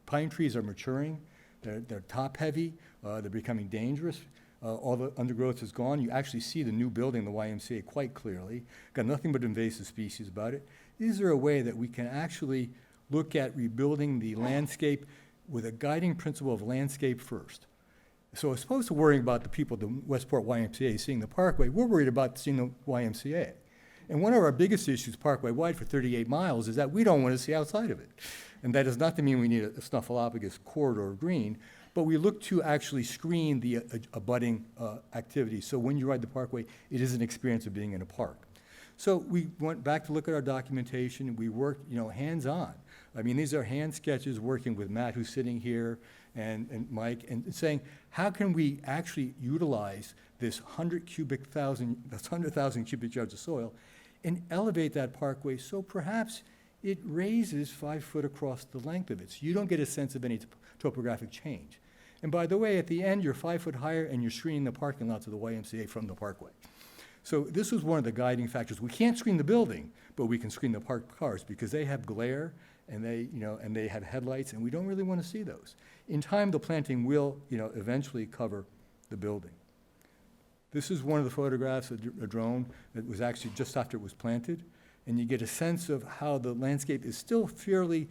pine trees are maturing. They're top heavy. They're becoming dangerous. All the undergrowth is gone. You actually see the new building, the YMCA, quite clearly. Got nothing but invasive species about it. Is there a way that we can actually look at rebuilding the landscape with a guiding principle of landscape first? So as opposed to worrying about the people at the Westport YMCA seeing the parkway, we're worried about seeing the YMCA. And one of our biggest issues parkway-wide for 38 miles is that we don't want to see outside of it. And that does not mean we need a snuffleupagus corridor of green, but we look to actually screen the abutting activities. So when you ride the parkway, it is an experience of being in a park. So we went back to look at our documentation. We worked, hands-on. I mean, these are hand sketches working with Matt, who's sitting here, and Mike, and saying, how can we actually utilize this 100,000 cubic yards of soil and elevate that parkway so perhaps it raises 5 foot across the length of it. So you don't get a sense of any topographic change. And by the way, at the end, you're 5 foot higher and you're screening the parking lots of the YMCA from the parkway. So this was one of the guiding factors. We can't screen the building, but we can screen the parked cars because they have glare and they have headlights, and we don't really want to see those. In time, the planting will, eventually cover the building. This is one of the photographs of a drone that was actually just after it was planted, and you get a sense of how the landscape is still fairly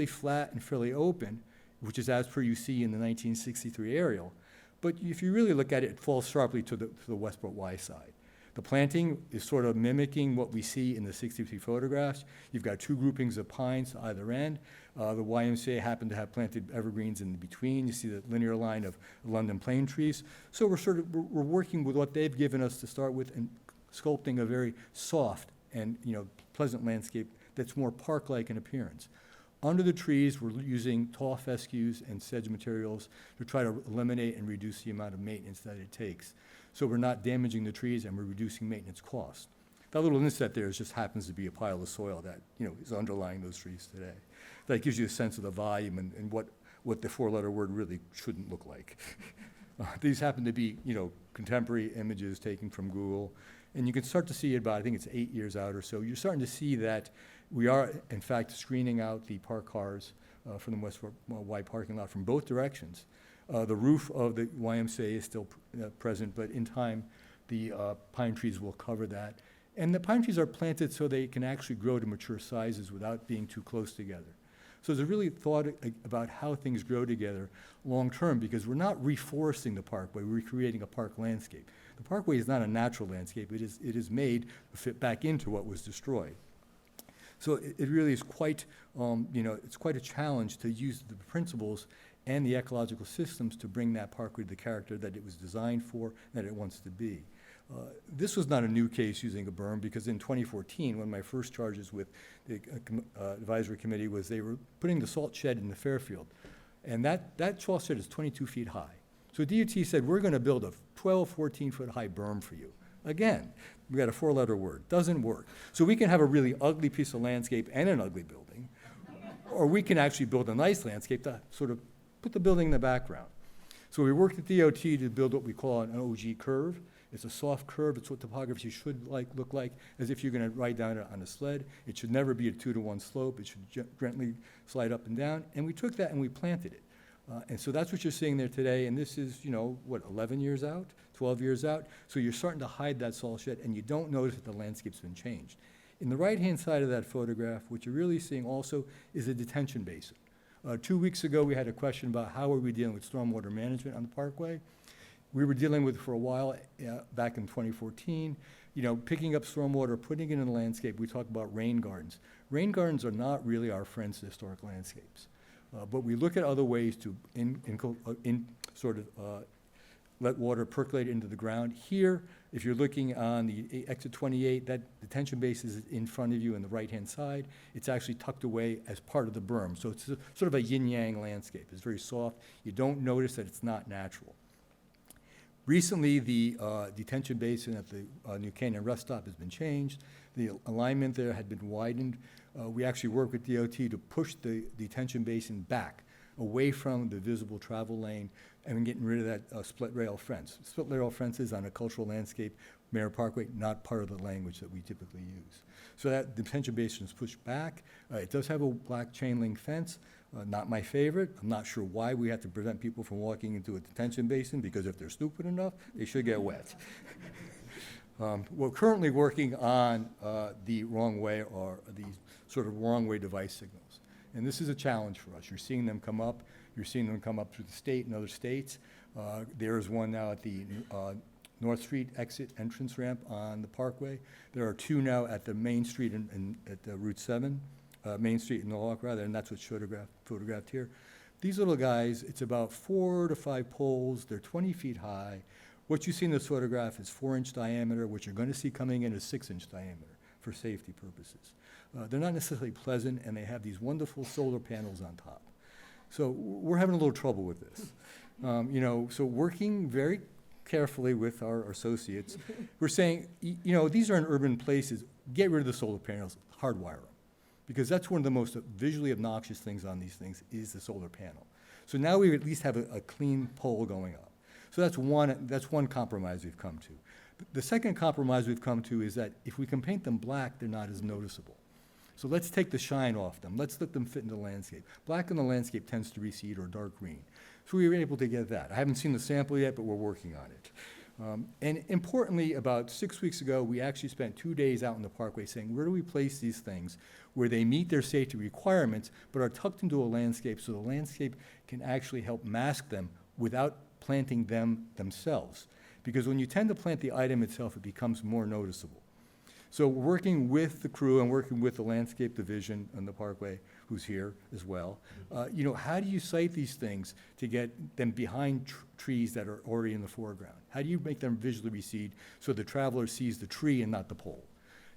flat and fairly open, which is as per you see in the 1963 aerial. But if you really look at it, it falls sharply to the Westport Y side. The planting is sort of mimicking what we see in the 63 photographs. You've got 2 groupings of pines to either end. The YMCA happened to have planted evergreens in between. You see the linear line of London plane trees. So we're working with what they've given us to start with and sculpting a very soft and, pleasant landscape that's more park-like in appearance. Under the trees, we're using tall fescues and sedge materials to try to eliminate and reduce the amount of maintenance that it takes. So we're not damaging the trees and we're reducing maintenance costs. That little inset there just happens to be a pile of soil that, is underlying those trees today. That gives you a sense of the volume and what the four-letter word really shouldn't look like. These happen to be, contemporary images taken from Google. And you can start to see it about, I think it's 8 years out or so. You're starting to see that we are, in fact, screening out the parked cars from the West Y parking lot from both directions. The roof of the YMCA is still present, but in time, the pine trees will cover that. And the pine trees are planted so they can actually grow to mature sizes without being too close together. So there's a really thought about how things grow together long-term, because we're not reforesting the parkway, we're recreating a park landscape. The parkway is not a natural landscape, it is made to fit back into what was destroyed. So it really is quite, it's quite a challenge to use the principles and the ecological systems to bring that parkway to the character that it was designed for, that it wants to be. This was not a new case using a berm, because in 2014, one of my first charges with the advisory committee was they were putting the salt shed in the Fairfield. And that salt shed is 22 feet high. So DOT said, we're going to build a 12, 14-foot high berm for you. Again, we got a four-letter word. Doesn't work. So we can have a really ugly piece of landscape and an ugly building, or we can actually build a nice landscape to sort of put the building in the background. So we worked with DOT to build what we call an OG curve. It's a soft curve. It's what topography should look like, as if you're going to ride down it on a sled. It should never be a 2-to-1 slope. It should gently slide up and down. And we took that and we planted it. And so that's what you're seeing there today. And this is, 11 years out, 12 years out. So you're starting to hide that salt shed, and you don't notice that the landscape's been changed. In the right-hand side of that photograph, what you're really seeing also is a detention basin. 2 weeks ago, we had a question about how are we dealing with stormwater management on the parkway. We were dealing with for a while, back in 2014, picking up stormwater, putting it in the landscape. We talk about rain gardens. Rain gardens are not really our friends to historic landscapes. But we look at other ways to let water percolate into the ground. Here, if you're looking on the exit 28, that detention basin is in front of you on the right-hand side. It's actually tucked away as part of the berm. So it's sort of a yin-yang landscape. It's very soft. You don't notice that it's not natural. Recently, the detention basin at the New Canaan rest stop has been changed. The alignment there had been widened. We actually worked with DOT to push the detention basin back away from the visible travel lane and getting rid of that split rail fence. Split rail fences on a cultural landscape, Merritt Parkway, not part of the language that we typically use. So that detention basin is pushed back. It does have a black chain link fence. Not my favorite. I'm not sure why we have to prevent people from walking into a detention basin, because if they're stupid enough, they should get wet. We're currently working on the wrong way, or the sort of wrong way device signals. And this is a challenge for us. You're seeing them come up. You're seeing them come up through the state and other states. There is one now at the North Street exit entrance ramp on the Parkway. There are two now at the Main Street at Route 7, Main Street in Norwalk, rather, and that's what's photographed here. These little guys, it's about 4 to 5 poles. They're 20 feet high. What you see in this photograph is 4-inch diameter. What you're going to see coming in is 6-inch diameter for safety purposes. They're not necessarily pleasant, and they have these wonderful solar panels on top. So we're having a little trouble with this. So working very carefully with our associates, we're saying, these are in urban places. Get rid of the solar panels, hardwire them. Because that's one of the most visually obnoxious things on these things is the solar panel. So now we at least have a clean pole going up. So that's one compromise we've come to. The second compromise we've come to is that if we can paint them black, they're not as noticeable. So let's take the shine off them. Let's let them fit in the landscape. Black in the landscape tends to recede, or dark green. So we were able to get that. I haven't seen the sample yet, but we're working on it. And importantly, about 6 weeks ago, we actually spent 2 days out in the Parkway saying, where do we place these things where they meet their safety requirements, but are tucked into a landscape so the landscape can actually help mask them without planting them themselves. Because when you tend to plant the item itself, it becomes more noticeable. So we're working with the crew and working with the landscape division on the Parkway, who's here as well. How do you site these things to get them behind trees that are already in the foreground? How do you make them visually recede so the traveler sees the tree and not the pole?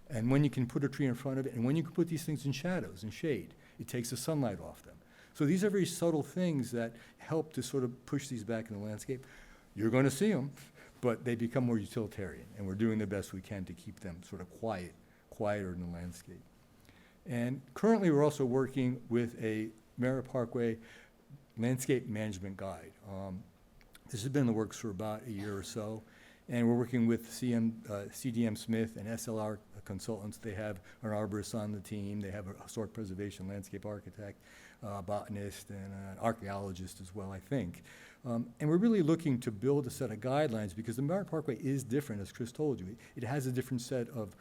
And when you can put a tree in front of it, and when you can put these things in shadows and shade, it takes the sunlight off them. So these are very subtle things that help to sort of push these back in the landscape. You're going to see them, but they become more utilitarian, and we're doing the best we can to keep them sort of quieter in the landscape. And currently, we're also working with a Merritt Parkway landscape management guide. This has been in the works for about a year or so, and we're working with CDM Smith and SLR consultants. They have an arborist on the team. They have a historic preservation landscape architect, botanist, and an archaeologist as well, I think. And we're really looking to build a set of guidelines because the Merritt Parkway is different, as Chris told you. It has a different set of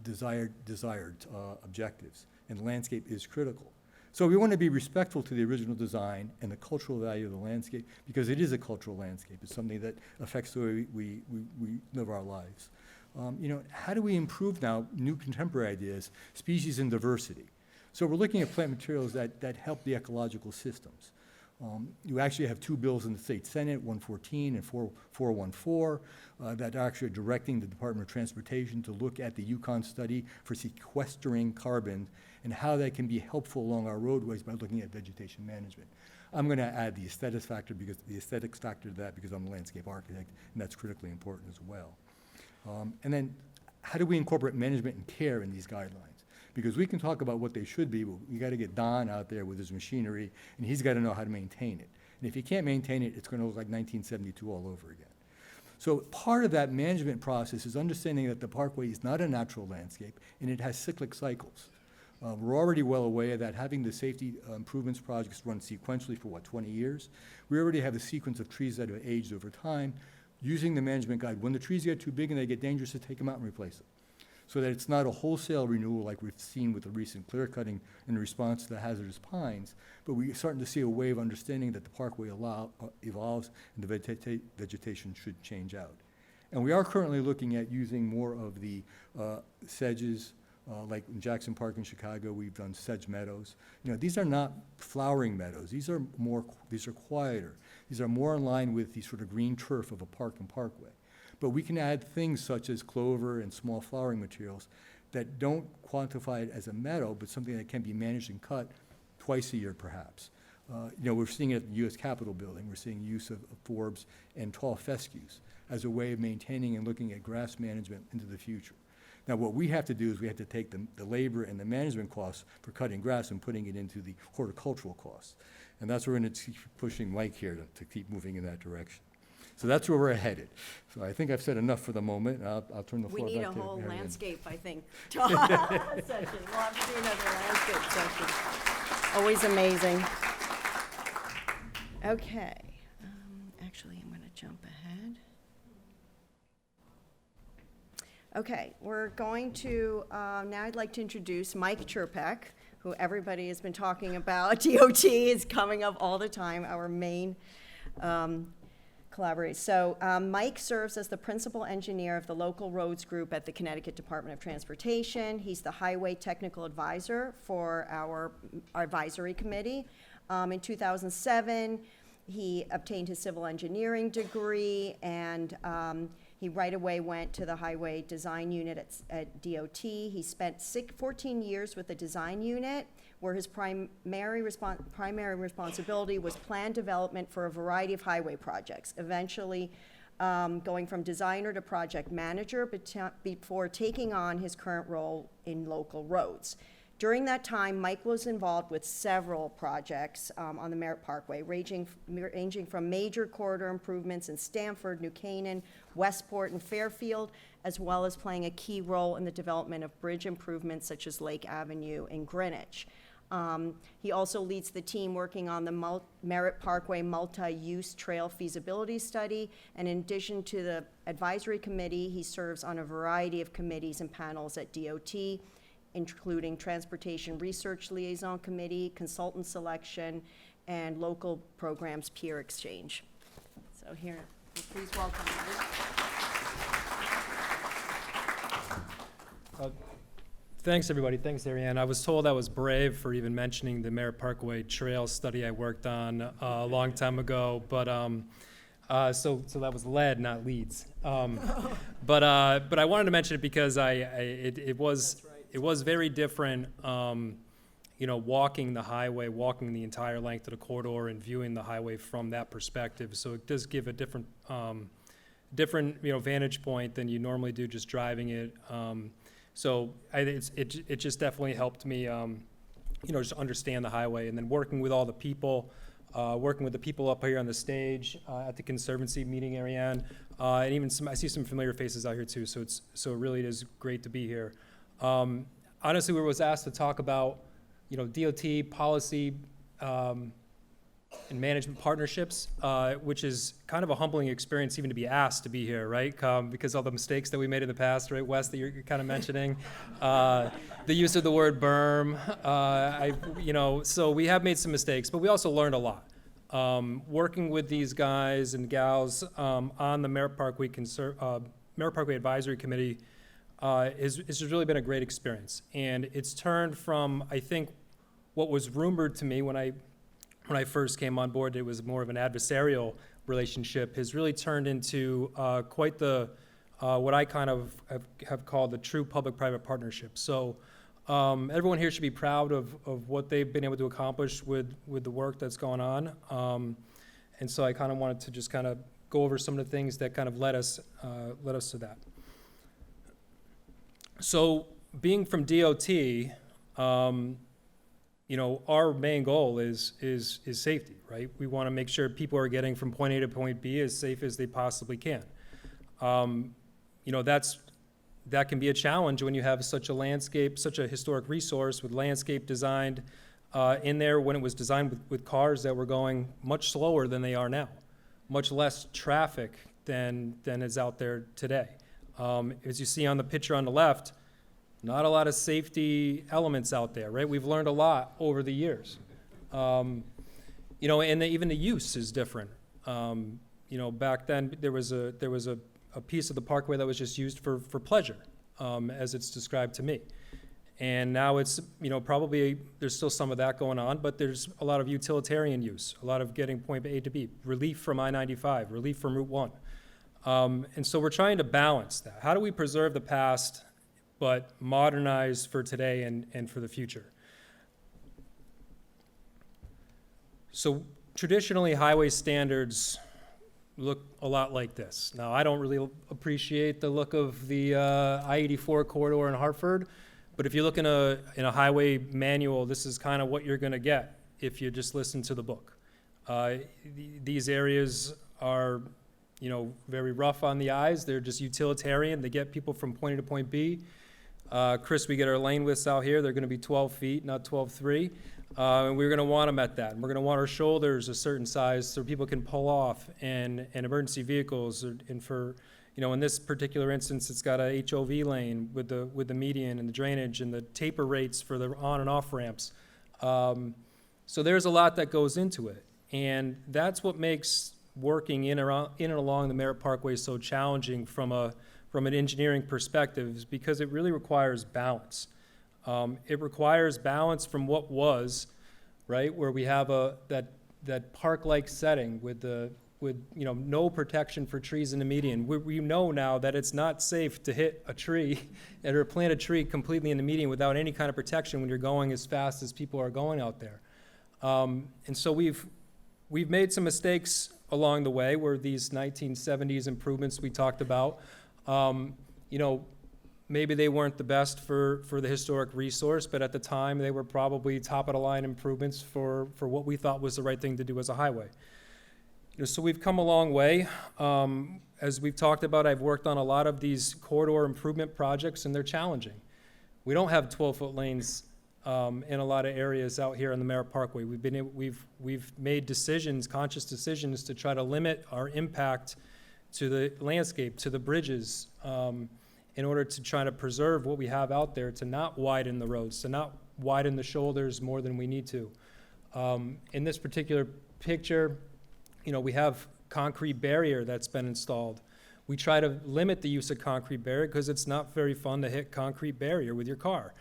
desired objectives, and the landscape is critical. So we want to be respectful to the original design and the cultural value of the landscape because it is a cultural landscape. It's something that affects the way we live our lives. How do we improve now new contemporary ideas, species and diversity? So we're looking at plant materials that help the ecological systems. You actually have two bills in the state Senate, 114 and 414, that are actually directing the Department of Transportation to look at the Yukon study for sequestering carbon and how that can be helpful along our roadways by looking at vegetation management. I'm going to add the aesthetics factor to that because I'm a landscape architect, and that's critically important as well. And then how do we incorporate management and care in these guidelines? Because we can talk about what they should be, but we got to get Don out there with his machinery, and he's got to know how to maintain it. And if he can't maintain it, it's going to look like 1972 all over again. So part of that management process is understanding that the Parkway is not a natural landscape, and it has cyclic cycles. We're already well aware that having the safety improvements projects run sequentially for, 20 years? We already have a sequence of trees that have aged over time. Using the management guide, when the trees get too big and they get dangerous, to take them out and replace them, so that it's not a wholesale renewal like we've seen with the recent clear cutting in response to the hazardous pines, but we're starting to see a way of understanding that the Parkway evolves and the vegetation should change out. And we are currently looking at using more of the sedges, like in Jackson Park in Chicago, we've done sedge meadows. These are not flowering meadows. These are quieter. These are more in line with the sort of green turf of a park and parkway. But we can add things such as clover and small flowering materials that don't quantify it as a meadow, but something that can be managed and cut twice a year, perhaps. We're seeing it at the U.S. Capitol building. We're seeing use of forbs and tall fescues as a way of maintaining and looking at grass management into the future. Now, what we have to do is we have to take the labor and the management costs for cutting grass and putting it into the horticultural costs. And that's where we're going to keep pushing Mike here to keep moving in that direction. So that's where we're headed. So I think I've said enough for the moment, and I'll turn the floor back to We need Marianne. a whole landscape, I think, session. We'll have to do another landscape session. Always amazing. Okay. Actually, I'm going to jump ahead. Okay, we're going to, now I'd like to introduce Mike Chirpek, who everybody has been talking about. DOT is coming up all the time, our main collaborator. So Mike serves as the principal engineer of the local roads group at the Connecticut Department of Transportation. He's the highway technical advisor for our advisory committee. In 2007, he obtained his civil engineering degree, and he right away went to the highway design unit at DOT. He spent 14 years with the design unit, where his primary responsibility was plan development for a variety of highway projects, eventually going from designer to project manager before taking on his current role in local roads. During that time, Mike was involved with several projects on the Merritt Parkway, ranging from major corridor improvements in Stamford, New Canaan, Westport, and Fairfield, as well as playing a key role in the development of bridge improvements such as Lake Avenue in Greenwich. He also leads the team working on the Merritt Parkway multi-use trail feasibility study, and in addition to the advisory committee, he serves on a variety of committees and panels at DOT, including Transportation Research Liaison Committee, Consultant Selection, and Local Programs Peer Exchange. So here, please welcome him. Thanks, everybody. Thanks, Ariane. I was told I was brave for even mentioning the Merritt Parkway Trail study I worked on a long time ago, but so that was lead, not leads. But I wanted to mention it because it was very different. Walking the highway, walking the entire length of the corridor, and viewing the highway from that perspective. So it does give a different vantage point than you normally do just driving it. So it just definitely helped me, just understand the highway, and then working with all the people, working with the people up here on the stage at the Conservancy meeting, Ariane, and even I see some familiar faces out here too. So it really is great to be here. Honestly, we was asked to talk about, DOT policy and management partnerships, which is kind of a humbling experience even to be asked to be here, right? Because all the mistakes that we made in the past, right, Wes, that you're kind of mentioning, the use of the word berm, so we have made some mistakes, but we also learned a lot. Working with these guys and gals on the Merritt Parkway Advisory Committee has really been a great experience. And it's turned from, I think, what was rumored to me when I first came on board, it was more of an adversarial relationship, has really turned into quite the, what I kind of have called the true public-private partnership. So everyone here should be proud of what they've been able to accomplish with the work that's gone on. And so I kind of wanted to just kind of go over some of the things that kind of led us to that. So being from DOT, our main goal is safety, right? We want to make sure people are getting from point A to point B as safe as they possibly can. That can be a challenge when you have such a landscape, such a historic resource with landscape designed in there when it was designed with cars that were going much slower than they are now, much less traffic than is out there today. As you see on the picture on the left, not a lot of safety elements out there, right? We've learned a lot over the years. And even the use is different. Back then there was a piece of the parkway that was just used for pleasure, as it's described to me. And now it's, probably there's still some of that going on, but there's a lot of utilitarian use, a lot of getting point A to B, relief from I-95, relief from Route 1. And so we're trying to balance that. How do we preserve the past but modernize for today and for the future? So traditionally, highway standards look a lot like this. Now, I don't really appreciate the look of the I-84 corridor in Hartford, but if you look in a highway manual, this is kind of what you're going to get if you just listen to the book. These areas are, very rough on the eyes. They're just utilitarian. They get people from point A to point B. Chris, we get our lane widths out here. They're going to be 12 feet, not 12.3. And we're going to want them at that. And we're going to want our shoulders a certain size so people can pull off and emergency vehicles. And for, in this particular instance, it's got a HOV lane with the median and the drainage and the taper rates for the on and off ramps. So there's a lot that goes into it. And that's what makes working in and along the Merritt Parkway so challenging from an engineering perspective, is because it really requires balance. It requires balance from what was, right, where we have that park-like setting with no protection for trees in the median. We know now that it's not safe to hit a tree or plant a tree completely in the median without any kind of protection when you're going as fast as people are going out there. And so we've made some mistakes along the way where these 1970s improvements we talked about, maybe they weren't the best for the historic resource, but at the time they were probably top of the line improvements for what we thought was the right thing to do as a highway. So we've come a long way. As we've talked about, I've worked on a lot of these corridor improvement projects, and they're challenging. We don't have 12-foot lanes in a lot of areas out here on the Merritt Parkway. We've made decisions, conscious decisions, to try to limit our impact to the landscape, to the bridges, in order to try to preserve what we have out there, to not widen the roads, to not widen the shoulders more than we need to. In this particular picture, we have concrete barrier that's been installed. We try to limit the use of concrete barrier because it's not very fun to hit concrete barrier with your car.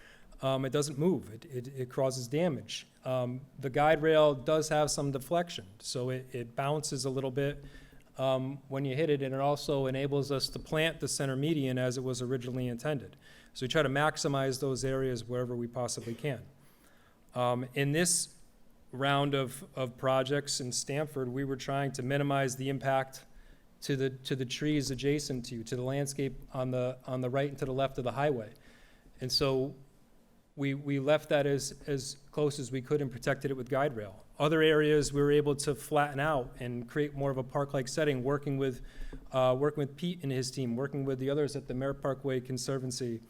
It doesn't move, it causes damage. The guide rail does have some deflection, so it bounces a little bit when you hit it, and it also enables us to plant the center median as it was originally intended. So we try to maximize those areas wherever we possibly can. In this round of projects in Stamford, we were trying to minimize the impact to the trees adjacent to the landscape on the right and to the left of the highway. And so we left that as close as we could and protected it with guide rail. Other areas we were able to flatten out and create more of a park-like setting, working with Pete and his team, working with the others at the Merritt Parkway Conservancy,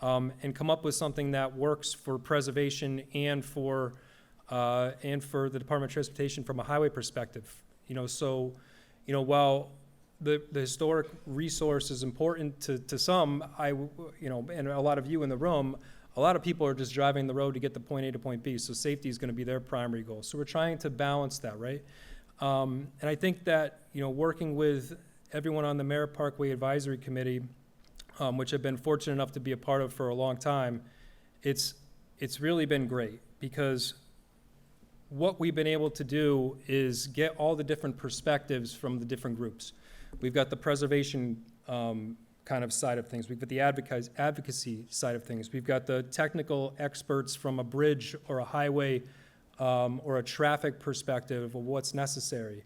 and come up with something that works for preservation and for the Department of Transportation from a highway perspective. While the historic resource is important to some, and a lot of you in the room, a lot of people are just driving the road to get to point A to point B, so safety is going to be their primary goal. So we're trying to balance that, right? And I think that, working with everyone on the Merritt Parkway Advisory Committee, which I've been fortunate enough to be a part of for a long time, it's really been great, because what we've been able to do is get all the different perspectives from the different groups. We've got the preservation kind of side of things. We've got the advocacy side of things. We've got the technical experts from a bridge or a highway or a traffic perspective of what's necessary.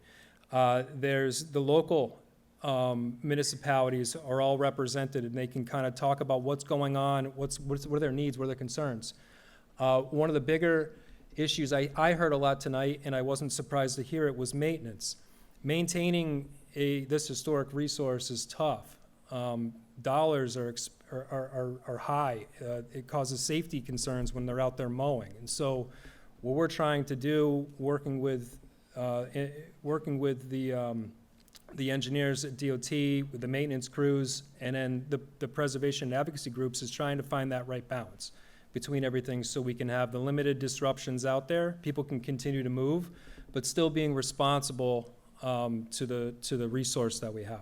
There's the local municipalities are all represented, and they can kind of talk about what's going on, what are their needs, what are their concerns. One of the bigger issues I heard a lot tonight, and I wasn't surprised to hear it, was maintenance. Maintaining this historic resource is tough. Dollars are high. It causes safety concerns when they're out there mowing. And so what we're trying to do, working with the engineers at DOT, with the maintenance crews, and then the preservation and advocacy groups, is trying to find that right balance between everything, so we can have the limited disruptions out there, people can continue to move, but still being responsible to the resource that we have.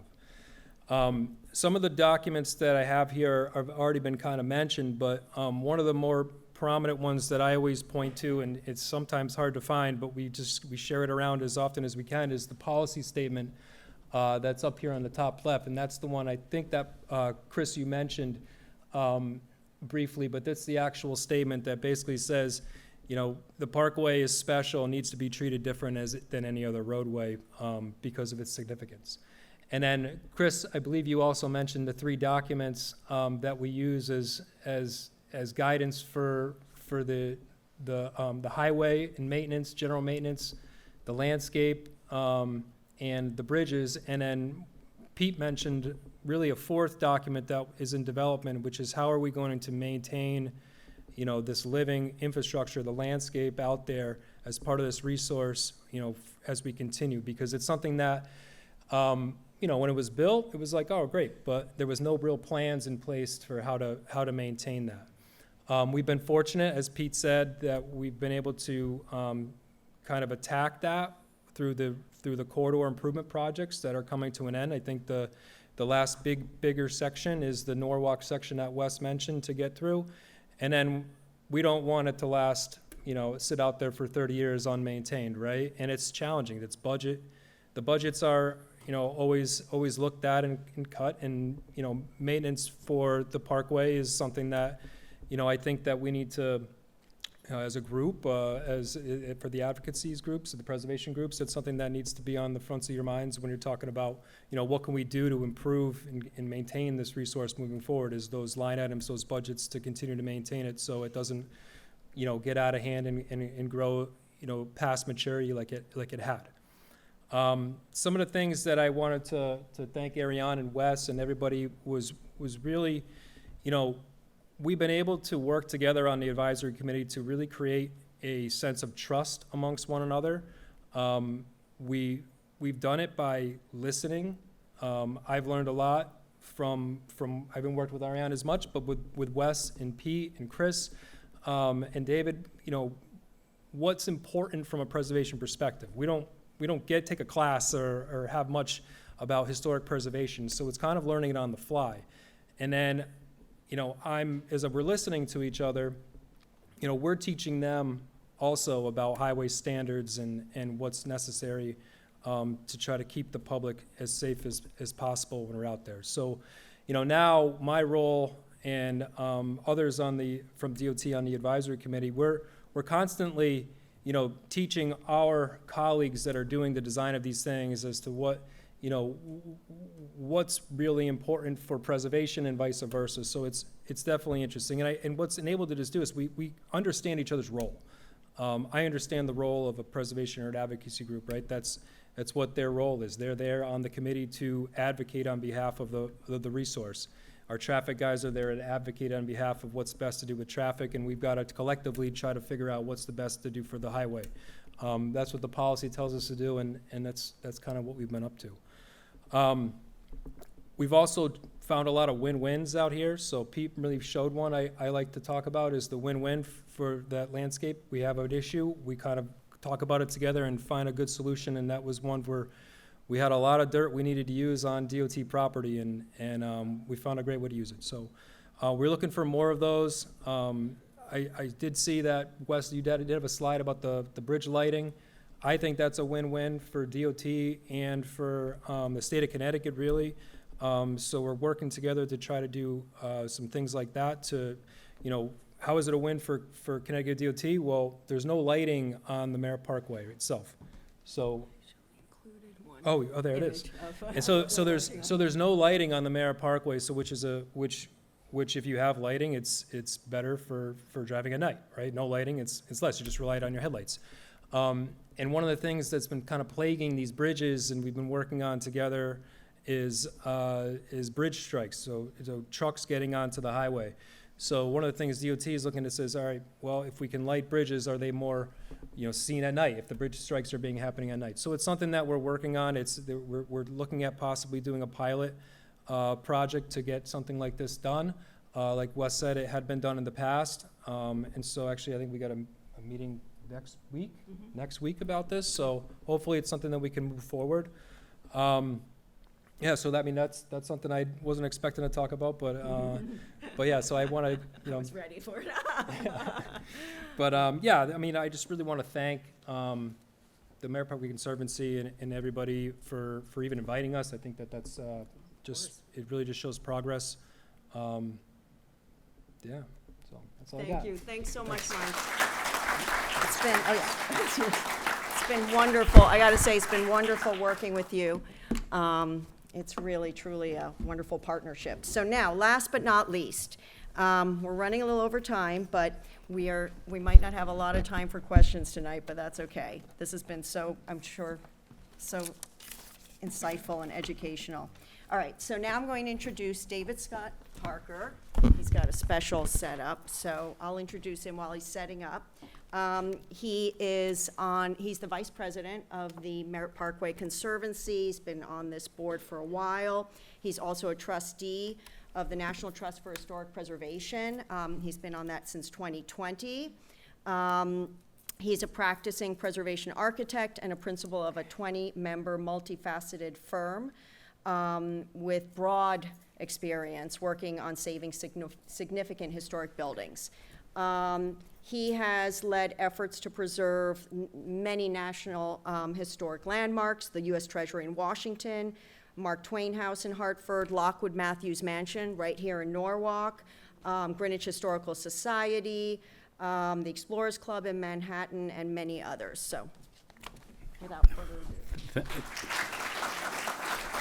Some of the documents that I have here have already been kind of mentioned, but one of the more prominent ones that I always point to, and it's sometimes hard to find, but we share it around as often as we can, is the policy statement that's up here on the top left, and that's the one I think that, Chris, you mentioned briefly, but that's the actual statement that basically says, the Parkway is special and needs to be treated different than any other roadway because of its significance. And then, Chris, I believe you also mentioned the 3 documents that we use as guidance for the highway and maintenance, general maintenance, the landscape, and the bridges. And then Pete mentioned really a 4th document that is in development, which is how are we going to maintain, this living infrastructure, the landscape out there as part of this resource, as we continue, because it's something that, when it was built, it was like, oh, great, but there was no real plans in place for how to maintain that. We've been fortunate, as Pete said, that we've been able to kind of attack that through the corridor improvement projects that are coming to an end. I think the last bigger section is the Norwalk section that Wes mentioned to get through, and then we don't want it to last, sit out there for 30 years unmaintained, right? And it's challenging. It's budget. The budgets are always looked at and cut, and maintenance for the Parkway is something that I think that we need to, as a group, for the advocacy groups, the preservation groups, it's something that needs to be on the fronts of your minds when you're talking about what can we do to improve and maintain this resource moving forward, is those line items, those budgets, to continue to maintain it so it doesn't get out of hand and grow past maturity like it had. Some of the things that I wanted to thank Ariane and Wes and everybody was really, we've been able to work together on the advisory committee to really create a sense of trust amongst one another. We've done it by listening. I've learned a lot from I haven't worked with Ariane as much, but with Wes and Pete and Chris and David, what's important from a preservation perspective. We don't take a class or have much about historic preservation. So it's kind of learning it on the fly. And then, as we're listening to each other, we're teaching them also about highway standards and what's necessary to try to keep the public as safe as possible when we're out there. So, now my role and others from DOT on the advisory committee, we're constantly, teaching our colleagues that are doing the design of these things as to what's really important for preservation and vice versa. So it's definitely interesting. And what's enabled us to do is we understand each other's role. I understand the role of a preservation or an advocacy group, right? That's what their role is. They're there on the committee to advocate on behalf of the resource. Our traffic guys are there to advocate on behalf of what's best to do with traffic, and we've got to collectively try to figure out what's the best to do for the highway. That's what the policy tells us to do, and that's kind of what we've been up to. We've also found a lot of win-wins out here. So Pete really showed one I like to talk about is the win-win for that landscape. We have an issue. We kind of talk about it together and find a good solution, and that was one where we had a lot of dirt we needed to use on DOT property, and we found a great way to use it. So we're looking for more of those. I did see that, Wes, you did have a slide about the bridge lighting. I think that's a win-win for DOT and for the state of Connecticut, really. So we're working together to try to do some things like that to, how is it a win for Connecticut DOT? Well, there's no lighting on the Merritt Parkway itself. So, there it is. And so there's no lighting on the Merritt Parkway, so which if you have lighting, it's better for driving at night, right? No lighting, it's less. You just rely on your headlights. And one of the things that's been kind of plaguing these bridges, and we've been working on together, is bridge strikes. So trucks getting onto the highway. So one of the things DOT is looking at says, all right, well, if we can light bridges, are they more, seen at night? If the bridge strikes are happening at night, so it's something that we're working on. We're looking at possibly doing a pilot project to get something like this done. Like Wes said, it had been done in the past, and so actually I think we got a meeting next week about this. So hopefully it's something that we can move forward. Yeah, so that's something I wasn't expecting to talk about, but yeah. So I want to, I was ready for it. But I just really want to thank the Merritt Parkway Conservancy and everybody for even inviting us. I think that's it really just shows progress. So that's all I got. Thank you. Thanks so much, Mike. It's been wonderful. I got to say, it's been wonderful working with you. It's really, truly a wonderful partnership. So now, last but not least, we're running a little over time, but we might not have a lot of time for questions tonight, but that's okay. This has been I'm sure, so insightful and educational. All right, so now I'm going to introduce David Scott Parker. He's got a special setup, so I'll introduce him while he's setting up. He's the vice president of the Merritt Parkway Conservancy. He's been on this board for a while. He's also a trustee of the National Trust for Historic Preservation. He's been on that since 2020. He's a practicing preservation architect and a principal of a 20-member multifaceted firm with broad experience working on saving significant historic buildings. He has led efforts to preserve many national historic landmarks, the U.S. Treasury in Washington, Mark Twain House in Hartford, Lockwood Matthews Mansion right here in Norwalk, Greenwich Historical Society, the Explorers Club in Manhattan, and many others. So, without further ado.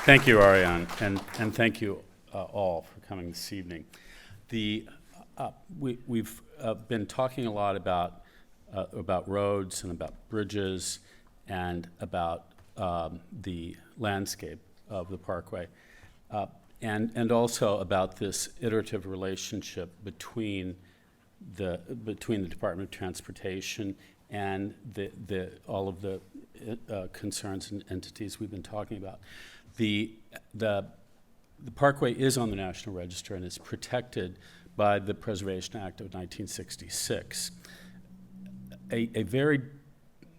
Thank you, Ariane, and thank you all for coming this evening. We've been talking a lot about roads and about bridges and about the landscape of the Parkway, and also about this iterative relationship between the Department of Transportation and all of the concerns and entities we've been talking about. The Parkway is on the National Register and is protected by the Preservation Act of 1966. A very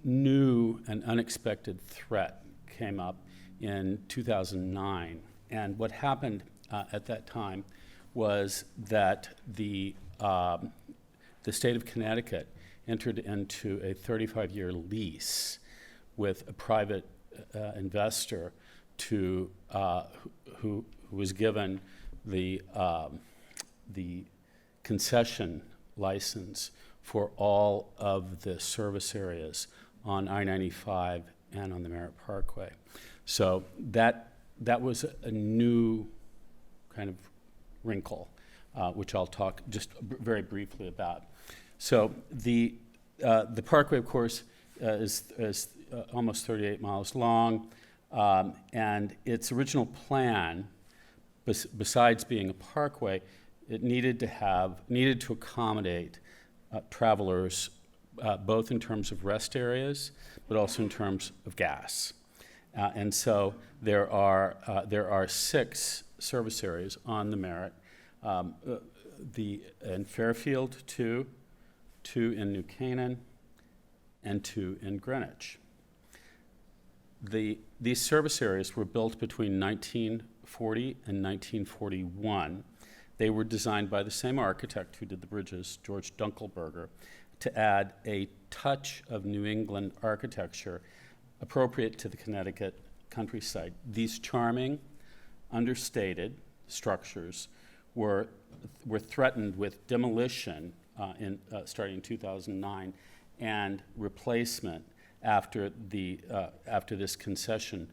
new and unexpected threat came up in 2009. And what happened at that time was that the state of Connecticut entered into a 35-year lease with a private investor who was given the concession license for all of the service areas on I-95 and on the Merritt Parkway. So that was a new kind of wrinkle, which I'll talk just very briefly about. So the Parkway, of course, is almost 38 miles long, and its original plan, besides being a parkway, it needed to accommodate travelers both in terms of rest areas, but also in terms of gas. And so there are 6 service areas on the Merritt. In Fairfield, 2 in New Canaan, and 2 in Greenwich. These service areas were built between 1940 and 1941. They were designed by the same architect who did the bridges, George Dunkelberger, to add a touch of New England architecture appropriate to the Connecticut countryside. These charming, understated structures were threatened with demolition starting in 2009 and replacement after this concession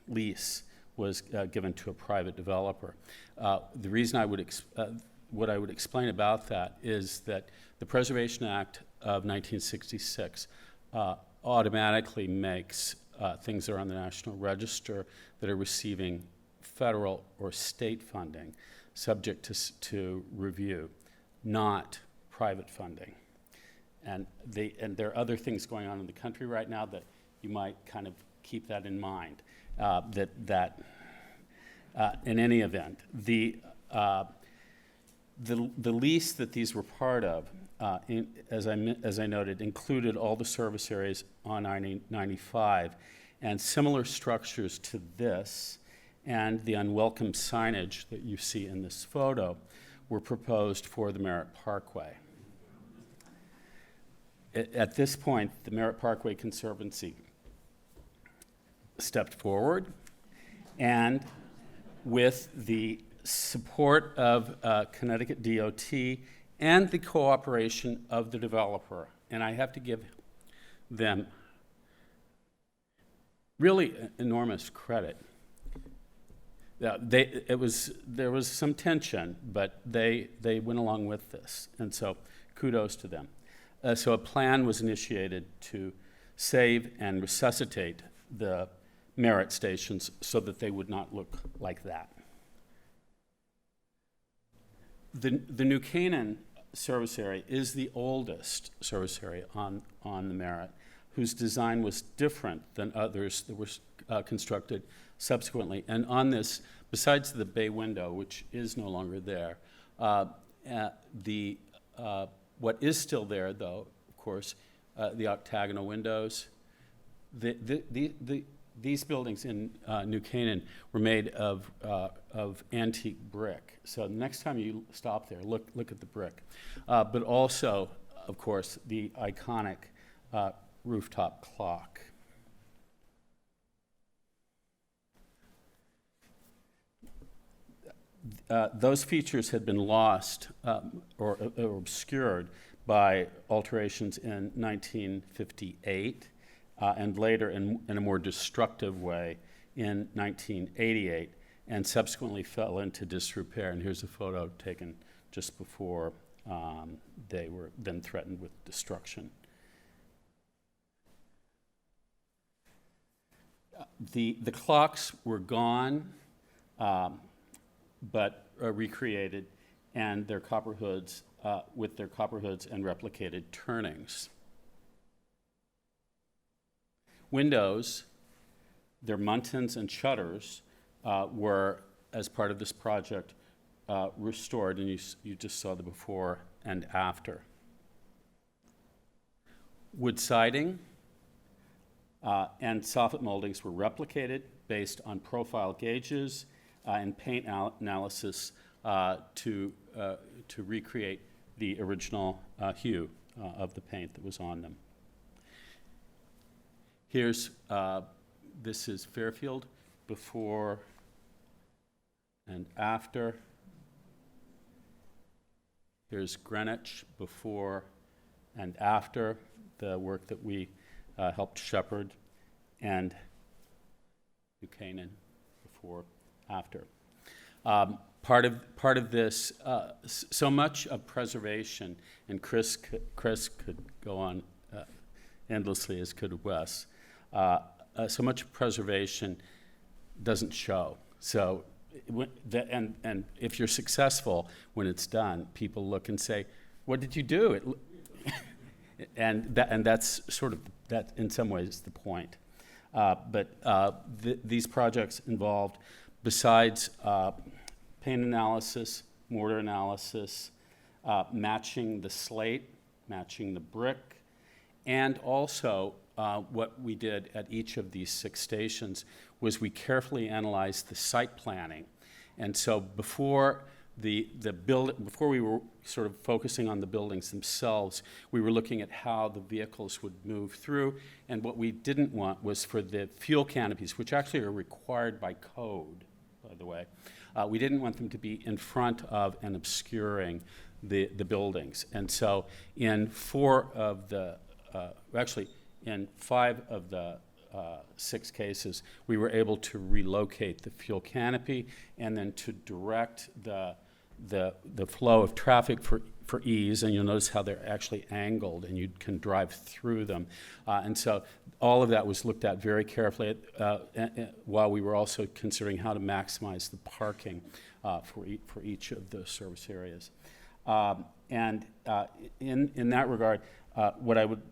lease was given to a private developer. The reason what I would explain about that is that the Preservation Act of 1966 automatically makes things that are on the National Register that are receiving federal or state funding subject to review, not private funding. And there are other things going on in the country right now that you might kind of keep that in mind. In any event, the lease that these were part of, as I noted, included all the service areas on I-95 and similar structures to this, and the unwelcome signage that you see in this photo were proposed for the Merritt Parkway. At this point, the Merritt Parkway Conservancy stepped forward, and with the support of Connecticut DOT and the cooperation of the developer, and I have to give them really enormous credit. There was some tension, but they went along with this, and so kudos to them. So a plan was initiated to save and resuscitate the Merritt stations so that they would not look like that. The New Canaan service area is the oldest service area on the Merritt, whose design was different than others that were constructed subsequently. And on this, besides the bay window, which is no longer there, what is still there, though, of course, the octagonal windows. These buildings in New Canaan were made of antique brick. So the next time you stop there, look at the brick. But also, of course, the iconic rooftop clock. Those features had been lost or obscured by alterations in 1958 and later in a more destructive way in 1988, and subsequently fell into disrepair. And here's a photo taken just before they were then threatened with destruction. The clocks were gone, but recreated, and their copper hoods, with their copper hoods and replicated turnings. Windows, their muntins and shutters were, as part of this project, restored, and you just saw the before and after. Wood siding And soffit moldings were replicated based on profile gauges and paint analysis to recreate the original hue of the paint that was on them. Here's, this is Fairfield before and after. Here's Greenwich before and after the work that we helped shepherd, and Canaan before, after. Part of this, so much of preservation, and Chris could go on endlessly, as could Wes. So much of preservation doesn't show. So, and if you're successful when it's done, people look and say, "What did you do?" And that's sort of, that in some ways the point. These projects involved, besides paint analysis, mortar analysis, matching the slate, matching the brick, and also what we did at each of these 6 stations was we carefully analyzed the site planning. And so before before we were sort of focusing on the buildings themselves, we were looking at how the vehicles would move through. And what we didn't want was for the fuel canopies, which actually are required by code, by the way, we didn't want them to be in front of and obscuring the buildings. And so in 4 of the, actually in 5 of the 6 cases, we were able to relocate the fuel canopy and then to direct the flow of traffic for ease, and you'll notice how they're actually angled and you can drive through them. And so all of that was looked at very carefully while we were also considering how to maximize the parking for each of the service areas. In that regard, what I would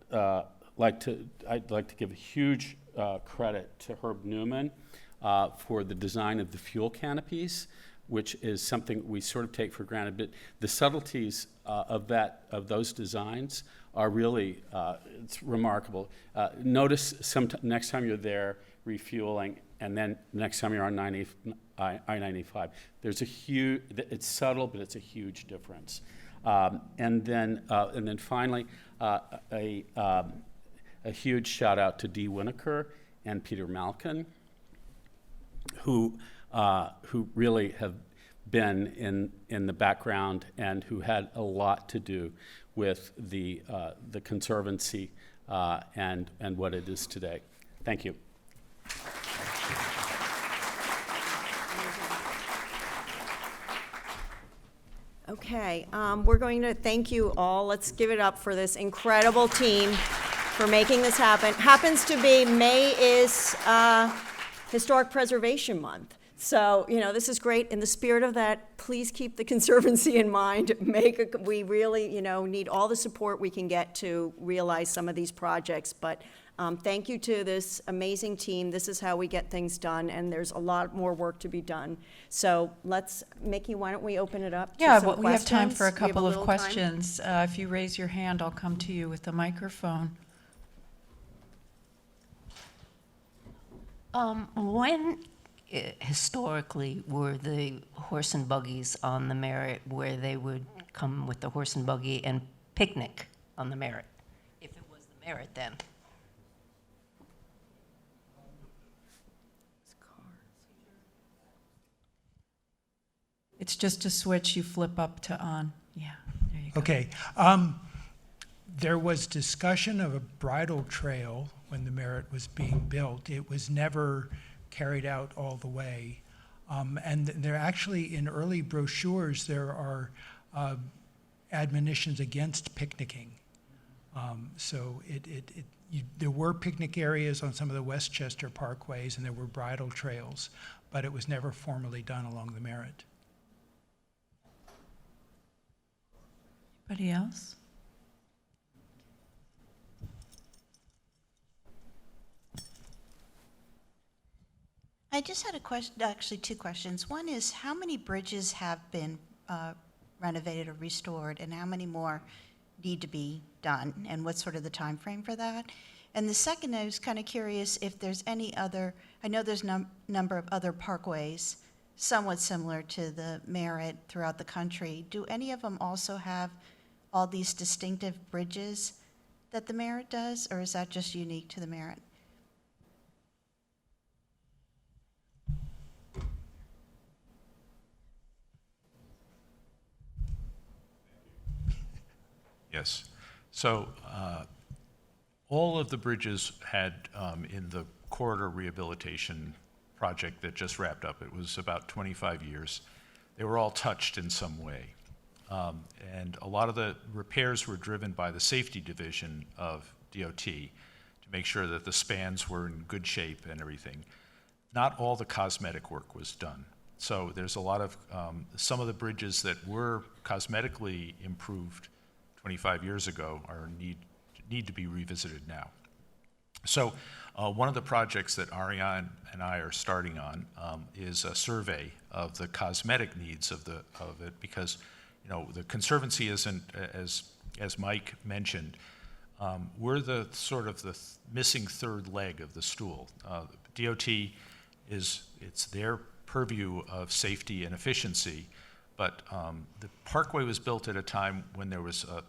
I'd like to give a huge credit to Herb Newman for the design of the fuel canopies, which is something we sort of take for granted. But the subtleties of those designs are really, it's remarkable. Notice next time you're there refueling, and then next time you're on I-95, there's a huge, it's subtle, but it's a huge difference. And then finally, a huge shout out to Dee Winokur and Peter Malkin, who really have been in the background and who had a lot to do with the Conservancy and what it is today. Thank you. Okay, we're going to thank you all. Let's give it up for this incredible team for making this happen. Happens to be May is Historic Preservation Month. So, this is great. In the spirit of that, please keep the Conservancy in mind. We really, need all the support we can get to realize some of these projects. But thank you to this amazing team. This is how we get things done, and there's a lot more work to be done. So Mickey, why don't we open it up to some questions? Yeah, we have time for a We have couple of little questions. If you raise your hand, I'll come to you with the microphone. When historically were the horse and buggies on the Merritt, where they would come with the horse and buggy and picnic on the Merritt, if it was the Merritt then? It's just a switch you flip up to on. Yeah, there you go. Okay. There was discussion of a bridle trail when the Merritt was being built. It was never carried out all the way. And there actually, in early brochures, there are admonitions against picnicking. So there were picnic areas on some of the Westchester parkways, and there were bridle trails, but it was never formally done along the Merritt. Anybody else? I just had a question, actually 2 questions. One is, how many bridges have been renovated or restored, and how many more need to be done, and what's sort of the time frame for that? And the second, I was kind of curious if there's any other, I know there's number of other parkways somewhat similar to the Merritt throughout the country. Do any of them also have all these distinctive bridges that the Merritt does, or is that just unique to the Merritt? Yes. So all of the bridges had in the corridor rehabilitation project that just wrapped up, it was about 25 years, they were all touched in some way. And a lot of the repairs were driven by the safety division of DOT to make sure that the spans were in good shape and everything. Not all the cosmetic work was done. So there's a lot of, some of the bridges that were cosmetically improved 25 years ago need to be revisited now. So one of the projects that Ariane and I are starting on is a survey of the cosmetic needs of it, because the Conservancy isn't, as Mike mentioned, we're the sort of the missing third leg of the stool. DOT it's their purview of safety and efficiency, but the Parkway was built at a time when there was a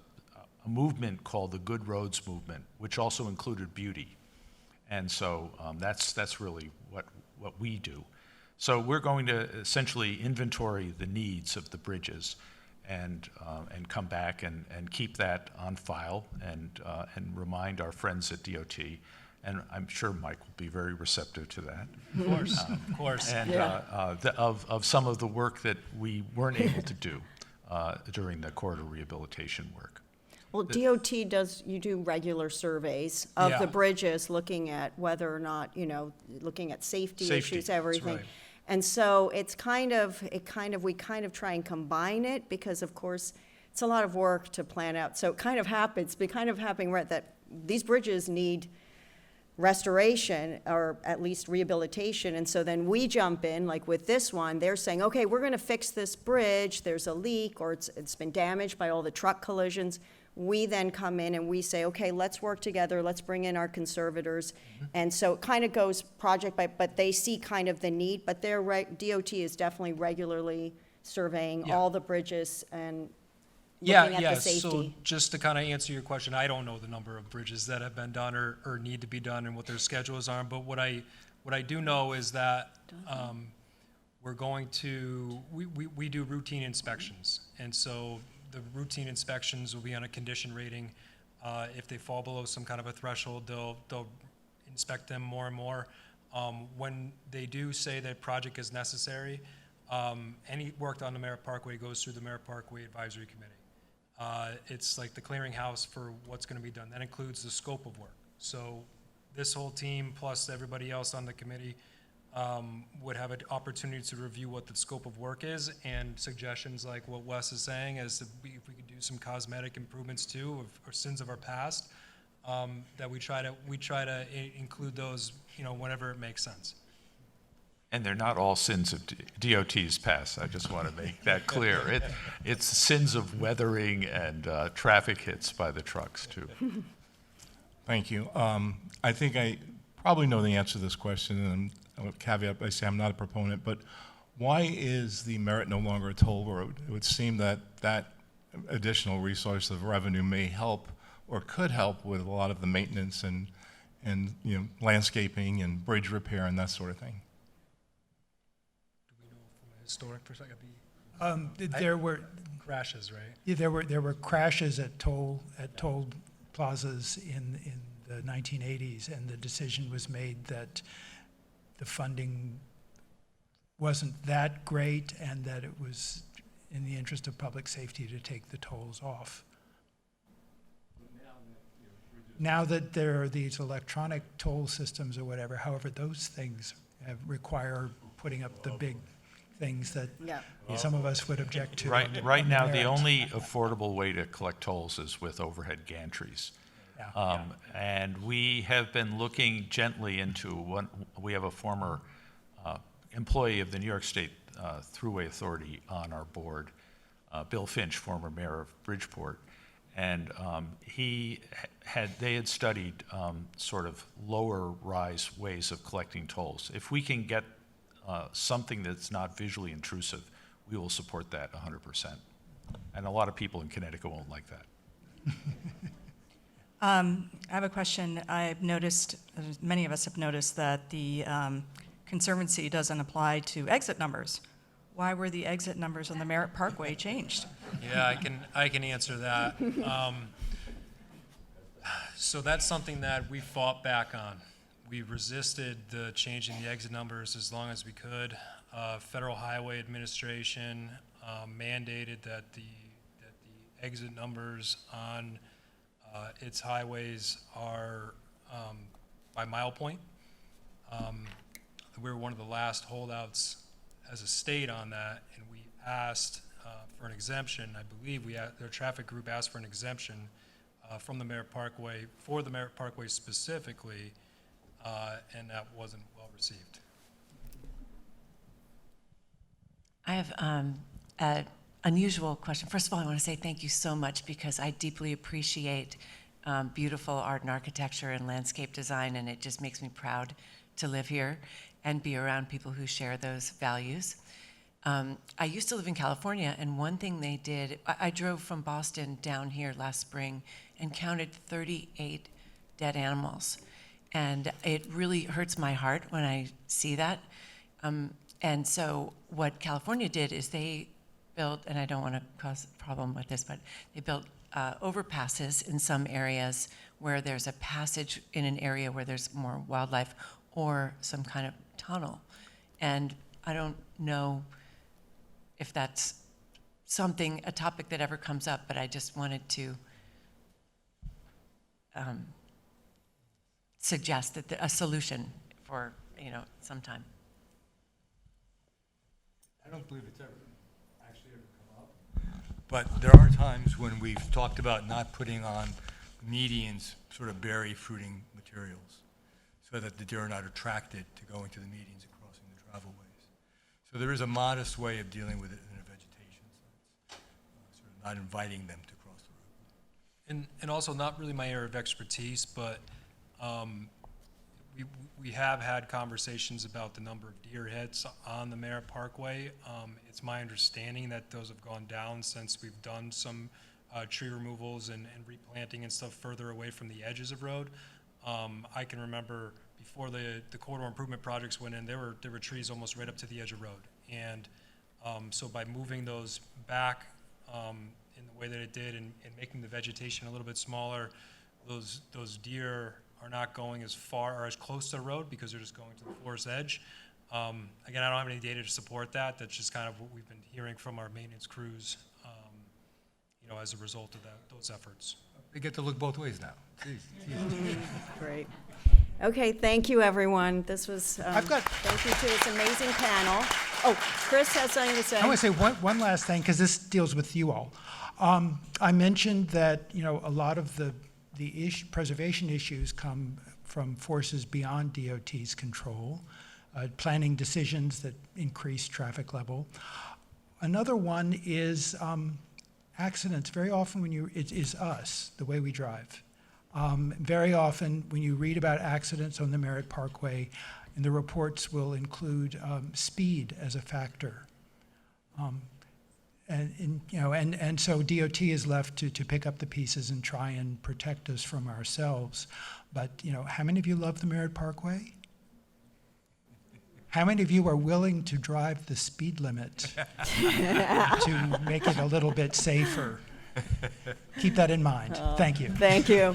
movement called the Good Roads Movement, which also included beauty. And so that's really what we do. So we're going to essentially inventory the needs of the bridges and come back and keep that on file and remind our friends at DOT. And I'm sure Mike will be very receptive to that. Of course, of course. And of some of the work that we weren't able to do during the corridor rehabilitation work. Well, DOT you do regular surveys of Yeah. the bridges, looking at whether or not, looking at safety issues, everything. right. And so we kind of try and combine it, because of course, it's a lot of work to plan out. So it kind of happens, right, that these bridges need restoration, or at least rehabilitation, and so then we jump in, like with this one, they're saying, okay, we're gonna fix this bridge, there's a leak, or it's been damaged by all the truck collisions. We then come in and we say, okay, let's work together, let's bring in our conservators. And so it kind of goes project by, but they see kind of the need, but DOT is definitely regularly surveying Yeah. all the bridges and Yeah, looking at the So safety. just to kind of answer your question, I don't know the number of bridges that have been done or need to be done and what their schedules are. But what I do know is that we're going to, we do routine inspections. And so the routine inspections will be on a condition rating. If they fall below some kind of a threshold, they'll inspect them more and more. When they do say that project is necessary, any work on the Merritt Parkway goes through the Merritt Parkway Advisory Committee. It's like the clearinghouse for what's going to be done. That includes the scope of work. So this whole team plus everybody else on the committee would have an opportunity to review what the scope of work is, and suggestions like what Wes is saying, as if we could do some cosmetic improvements too, or sins of our past, that we try to include those, whenever it makes sense. And they're not all sins of DOT's past. I just want to make that clear. It's sins of weathering and traffic hits by the trucks, too. Thank you. I think I probably know the answer to this question, and I would caveat by saying I'm not a proponent, but why is the Merritt no longer a toll road? It would seem that additional resource of revenue may help or could help with a lot of the maintenance and landscaping and bridge repair and that sort of thing. Historic perspective, There were crashes, right? Yeah, there were crashes at toll plazas in the 1980s, and the decision was made that the funding wasn't that great, and that it was in the interest of public safety to take the tolls off. Now that there are these electronic toll systems or whatever, however, those things require putting up the big things that some of us would object to. Right now, the only affordable way to collect tolls is with overhead gantries. And we have been looking gently into we have a former employee of the New York State Thruway Authority on our board, Bill Finch, former mayor of Bridgeport. And they had studied sort of lower rise ways of collecting tolls. If we can get something that's not visually intrusive, we will support that 100%. And a lot of people in Connecticut won't like that. I have a question. I've noticed, many of us have noticed that the Conservancy doesn't apply to exit numbers. Why were the exit numbers on the Merritt Parkway changed? Yeah, I can answer that. So that's something that we fought back on. We resisted the changing the exit numbers as long as we could. Federal Highway Administration mandated that the exit numbers on its highways are by mile point. We were one of the last holdouts as a state on that, and we asked for an exemption. I believe their traffic group asked for an exemption from the Merritt Parkway, for the Merritt Parkway specifically, and that wasn't well received. I have an unusual question. First of all, I want to say thank you so much because I deeply appreciate beautiful art and architecture and landscape design, and it just makes me proud to live here and be around people who share those values. I used to live in California, and one thing they did, I drove from Boston down here last spring and counted 38 dead animals. And it really hurts my heart when I see that. And so what California did is they built, and I don't want to cause a problem with this, but they built overpasses in some areas where there's a passage in an area where there's more wildlife, or some kind of tunnel. And I don't know if that's a topic that ever comes up, but I just wanted to suggest that a solution for, some time. I don't believe it's actually ever come up. But there are times when we've talked about not putting on medians, sort of berry fruiting materials, so that the deer are not attracted to going to the medians and crossing the travelways. So there is a modest way of dealing with it in a vegetation sense, sort of not inviting them to cross the road. And also not really my area of expertise, but we have had conversations about the number of deer heads on the Merritt Parkway. It's my understanding that those have gone down since we've done some tree removals and replanting and stuff further away from the edges of road. I can remember before the corridor improvement projects went in, there were trees almost right up to the edge of road. And so by moving those back in the way that it did and making the vegetation a little bit smaller, those deer are not going as far or as close to the road because they're just going to the forest edge. Again, I don't have any data to support that. That's just kind of what we've been hearing from our maintenance crews, as a result of those efforts. They get to look both ways now. Great. Okay, thank you, everyone. This was, thank you to this amazing panel. Oh, Chris has something to say. I want to say one last thing, because this deals with you all. I mentioned that, a lot of the preservation issues come from forces beyond DOT's control, planning decisions that increase traffic level. Another one is accidents. Very often it is us, the way we drive. Very often when you read about accidents on the Merritt Parkway, and the reports will include speed as a factor. And so DOT is left to pick up the pieces and try and protect us from ourselves. But, how many of you love the Merritt Parkway? How many of you are willing to drive the speed limit to make it a little bit safer? Keep that in mind. Thank you. Thank you.